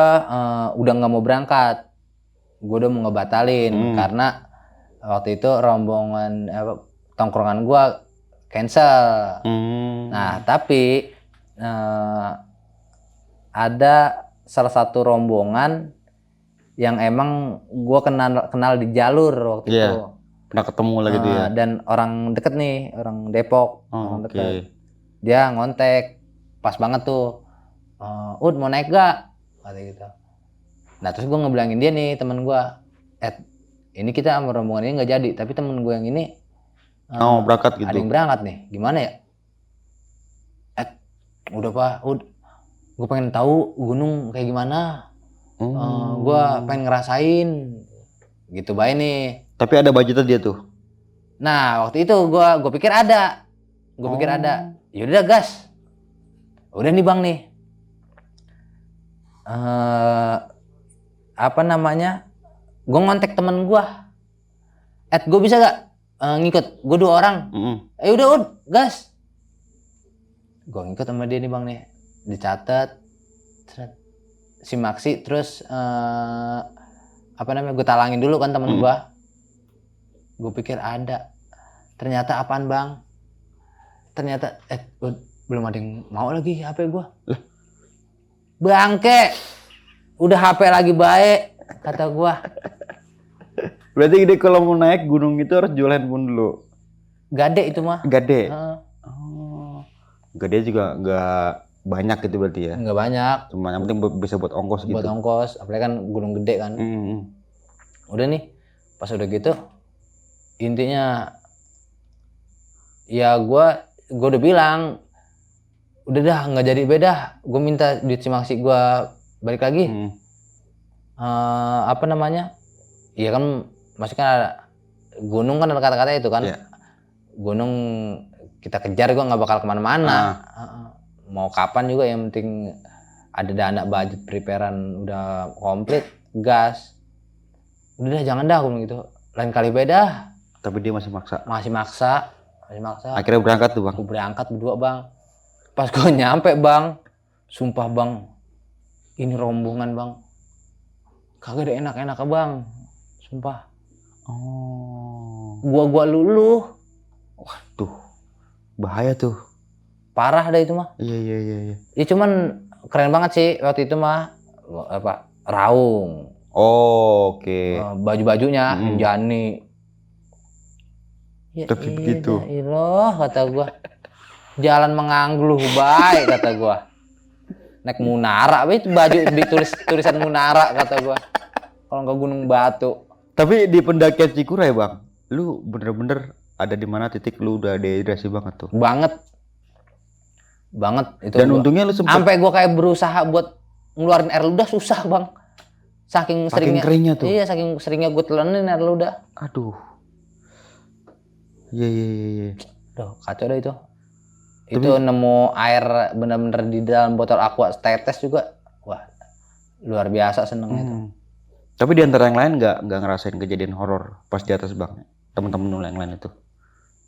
udah nggak mau berangkat. Gua udah mau ngebatalin karena waktu itu rombongan tongkrongan gua cancel. Hmm. Nah, tapi ada salah satu rombongan yang emang gue kenal di jalur waktu Iya. itu. Pernah ketemu lagi gitu ya. Dan orang deket nih, orang Depok, Oh, orang oke. deket. Dia ngontek, pas banget tuh. Ud mau naik gak? Kata gitu. Nah terus gue ngebilangin dia nih temen gue, ini kita sama rombongan ini nggak jadi, tapi temen gue yang ini Berangkat gitu. ada yang berangkat nih, gimana ya? Udah pak, gue pengen tahu gunung kayak gimana. Gue pengen ngerasain gitu baik nih. Tapi ada budgetnya dia tuh. Nah waktu itu gue pikir ada, yaudah gas. Udah nih bang nih, apa namanya? Gue ngontek temen gue, gue bisa gak ngikut? Gue 2 orang. Udah gas. Gue ngikut sama dia nih bang nih, dicatat. Si Maxi terus apa namanya, gue talangin dulu kan temen gue pikir ada, ternyata apaan bang, ternyata belum ada yang mau lagi HP gue. Bangke, udah HP lagi baik kata gue. Berarti gede kalau mau naik gunung itu harus jual handphone dulu. Gade itu mah. Gade. Gade juga nggak banyak gitu berarti ya. Nggak banyak. Cuma yang penting bisa buat ongkos gitu. Buat ongkos, apalagi kan gunung gede kan. Udah nih, pas udah gitu, intinya ya gue udah bilang, udah dah nggak jadi beda. Gue minta duit si Maxi gue balik lagi. Apa namanya? Iya kan, masih kan ada gunung kan ada kata-kata itu kan. Yeah. Gunung kita kejar, gue nggak bakal kemana-mana. Mau kapan juga yang penting ada dana, budget preparean udah komplit, gas. Udah dah jangan dah gue gitu, lain kali beda. Tapi dia masih maksa. Masih maksa. Akhirnya berangkat tuh bang. Gue berangkat berdua bang. Pas gue nyampe bang, sumpah bang, ini rombongan bang, kagak ada enak-enak bang, sumpah. Gua luluh. Waduh, bahaya tuh. Parah dah itu mah. Iya. Ya cuman keren banget sih waktu itu mah, apa, raung. Oke. Baju-bajunya Jani. Ya, tapi begitu. Iroh kata gua. Jalan menganggluh baik kata gua. Naik Munara, itu baju tulisan Munara kata gua. Kalau nggak Gunung Batu. Tapi di pendakian Cikuray bang, lu bener-bener ada di mana titik lu udah dehidrasi banget tuh? Banget itu. Dan untungnya lu sempet. Sampai gua kayak berusaha buat ngeluarin air ludah susah bang. Saking keringnya tuh. Iya, saking seringnya gua telenin air ludah. Aduh. Iya. Duh, kacau dah itu. Itu nemu air bener-bener di dalam botol aqua tetes juga. Wah, luar biasa senengnya itu. Tapi di antara yang lain nggak ngerasain kejadian horor pas di atas bang? Temen-temen lu yang lain itu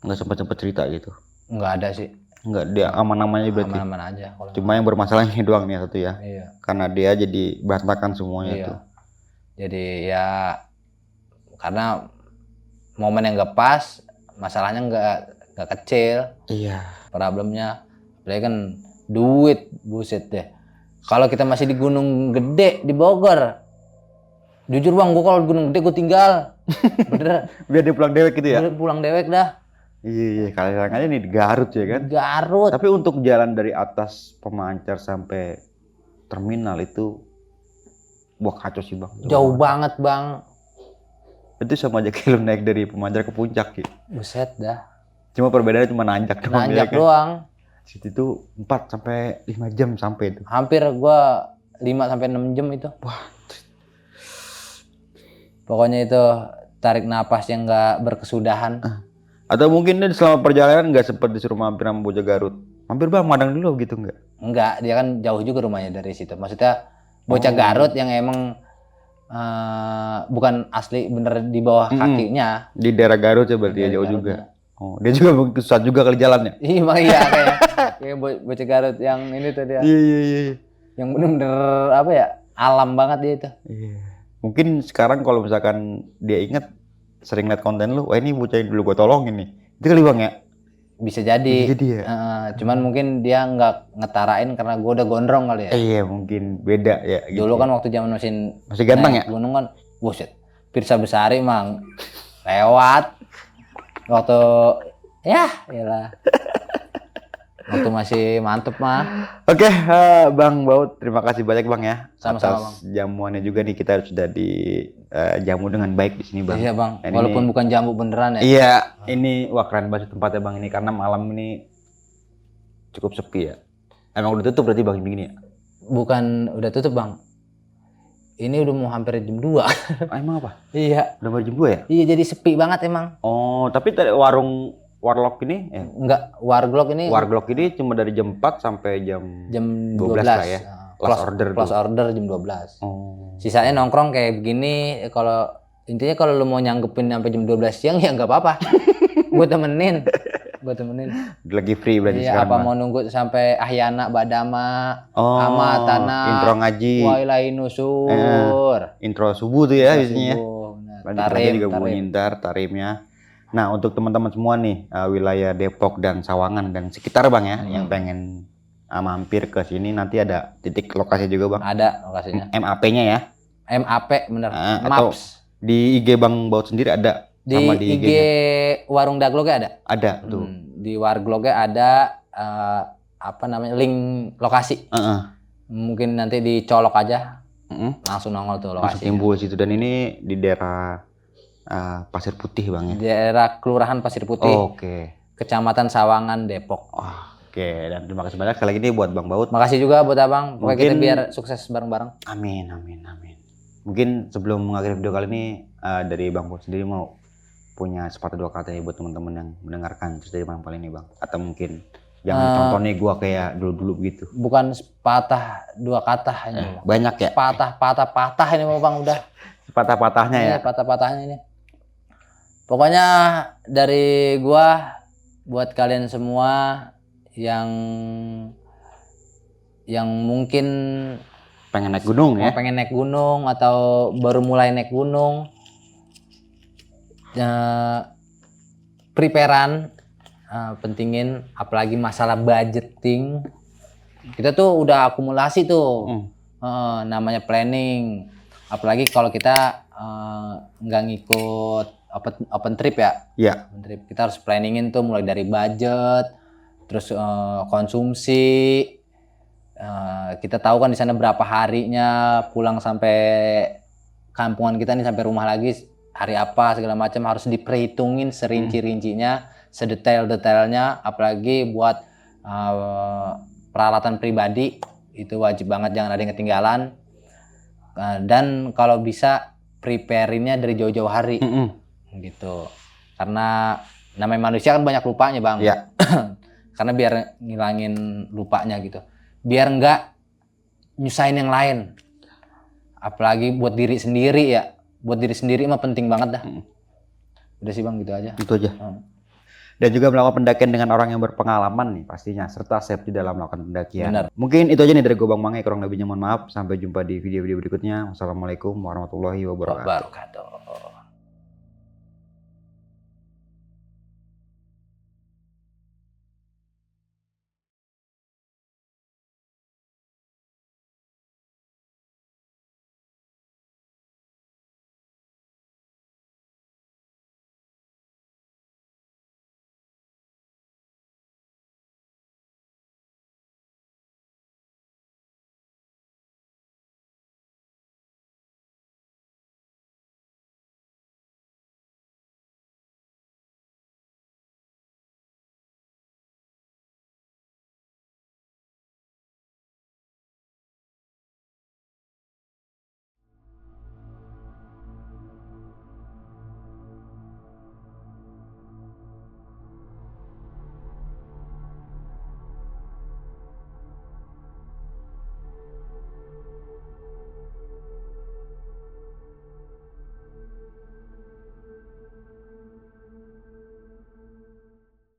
nggak sempet cerita gitu? Nggak ada sih. Nggak, dia aman-aman aja berarti. Aman-aman aja. Cuma yang bermasalah ini doang nih satu ya. Iya. Karena dia jadi berantakan semuanya tuh. Jadi ya karena momen yang nggak pas, masalahnya nggak kecil. Iya. Problemnya, apalagi kan duit, buset deh. Kalau kita masih di Gunung Gede di Bogor, jujur bang, gue kalau di Gunung Gede gue tinggal, bener. Biar dia pulang dewek gitu ya? Pulang dewek dah. Iya, kalian aja nih di Garut ya kan? Garut. Tapi untuk jalan dari atas Pemancar sampai terminal itu, wah kacau sih bang. Jauh banget bang. Itu sama aja kayak lu naik dari Pemancar ke puncak ya. Buset dah. Cuma perbedaannya cuma nanjak doang. Nanjak ya kan? doang. Situ itu 4 sampai 5 jam sampai itu. Hampir gua 5 sampai 6 jam itu. Wah. Pokoknya itu tarik napas yang nggak berkesudahan. Atau mungkin dia selama perjalanan nggak sempat disuruh mampir sama bocah Garut. Mampir bang, madang dulu gitu nggak? Enggak, dia kan jauh juga rumahnya dari situ. Maksudnya bocah Garut yang emang bukan asli bener di bawah kakinya. Di daerah Garut ya berarti ya jauh Garut juga. Oh, dia juga susah juga kali jalannya. Iya kayak bocah Garut yang ini tuh dia. Iya. Yang bener-bener apa ya, alam banget dia itu. Iya. Mungkin sekarang kalau misalkan dia ingat sering liat konten lu, wah ini bocah yang dulu gua tolongin nih. Itu kali bang ya? Bisa jadi. Bisa jadi ya? Cuman mungkin dia nggak ngetarain karena gue udah gondrong kali ya. Iya mungkin beda ya. Gitu. Dulu kan waktu zaman masih ganteng naik ya? gunung kan, buset. Pirsa Besari mang lewat. Waktu ya iyalah. Waktu masih mantep mah. Oke, Bang Baut, terima kasih banyak Bang ya. Sama-sama, atas jamuannya juga nih, kita sudah jamu dengan baik di sini Bang. Iya Bang, Dan walaupun ini, bukan jamu beneran ya. Iya, ini wah keren banget tempatnya Bang ini karena malam ini cukup sepi ya. Emang udah tutup berarti Bang begini ya? Bukan udah tutup Bang. Ini udah mau hampir jam 2. Emang apa? Iya. Udah mau jam 2 ya? Iya jadi sepi banget emang. Oh, tapi tadi Warlock ini Enggak, Warglok ini cuma dari jam 4 sampai jam 12 lah ya. Close order jam 12. Oh. Sisanya nongkrong kayak begini. Kalau intinya kalau lu mau nyanggepin sampai jam 12 siang ya nggak apa-apa. Gue temenin. Lagi free berarti Iya, sekarang. apa Bang. mau nunggu sampai Ahyana Badama, Oh, Tanah, intro ngaji, Wailai Nusur. intro subuh tuh ya Intro biasanya. subuh. Nah, Tarim juga bunyi ntar tarimnya. Nah, untuk teman-teman semua nih wilayah Depok dan Sawangan dan sekitar Bang ya yang pengen mampir ke sini, nanti ada titik lokasi juga Bang. Ada lokasinya. MAP-nya ya. MAP bener. Atau Maps. di IG Bang Baut sendiri ada Di sama di IG Warung Daglognya ada. Ada tuh. Di Warglognya ada link lokasi. Mungkin nanti dicolok aja. Langsung nongol tuh Langsung lokasi. timbul situ, dan ini di daerah Pasir Putih Bang ya. Daerah Kelurahan Pasir Putih. Oke. Kecamatan Sawangan, Depok. Oke, dan terima kasih banyak sekali lagi nih buat Bang Baut. Makasih juga buat Abang. Pokoknya kita Mungkin- biar sukses bareng-bareng. Amin. Mungkin sebelum mengakhiri video kali ini dari Bang Baut sendiri mau punya sepatah dua kata nih buat teman-teman yang mendengarkan cerita dari Bang Pal ini Bang. Atau mungkin yang contohnya gua kayak dulu-dulu gitu. Bukan sepatah dua kata hanya. Banyak ya? Patah ini mau Bang udah. Sepatah-patahnya ya? Patah-patahnya ini. Pokoknya dari gua buat kalian semua yang mungkin Pengen naik gunung ya? pengen naik gunung atau baru mulai naik gunung, preparean pentingin, apalagi masalah budgeting. Kita tuh udah akumulasi tuh, namanya planning. Apalagi kalau kita nggak ngikut open trip ya. Iya. Open trip kita harus planningin tuh mulai dari budget, terus konsumsi. Kita tahu kan di sana berapa harinya, pulang sampai kampungan kita nih sampai rumah lagi hari apa segala macam harus diperhitungin serinci-rincinya, sedetail-detailnya. Apalagi buat peralatan pribadi itu wajib banget, jangan ada yang ketinggalan. Dan kalau bisa prepare-nya dari jauh-jauh hari gitu, karena namanya manusia kan banyak lupanya Bang. Iya. Karena biar ngilangin lupanya gitu, biar nggak nyusahin yang lain, apalagi buat diri sendiri ya. Buat diri sendiri mah penting banget dah. Udah sih Bang, gitu aja. Itu aja. Dan juga melakukan pendakian dengan orang yang berpengalaman nih pastinya, serta safety dalam melakukan pendakian. Benar. Mungkin itu aja nih dari gue Bang Mange, kurang lebihnya mohon maaf. Sampai jumpa di video-video berikutnya. Wassalamualaikum warahmatullahi wabarakatuh. Wabarakatuh.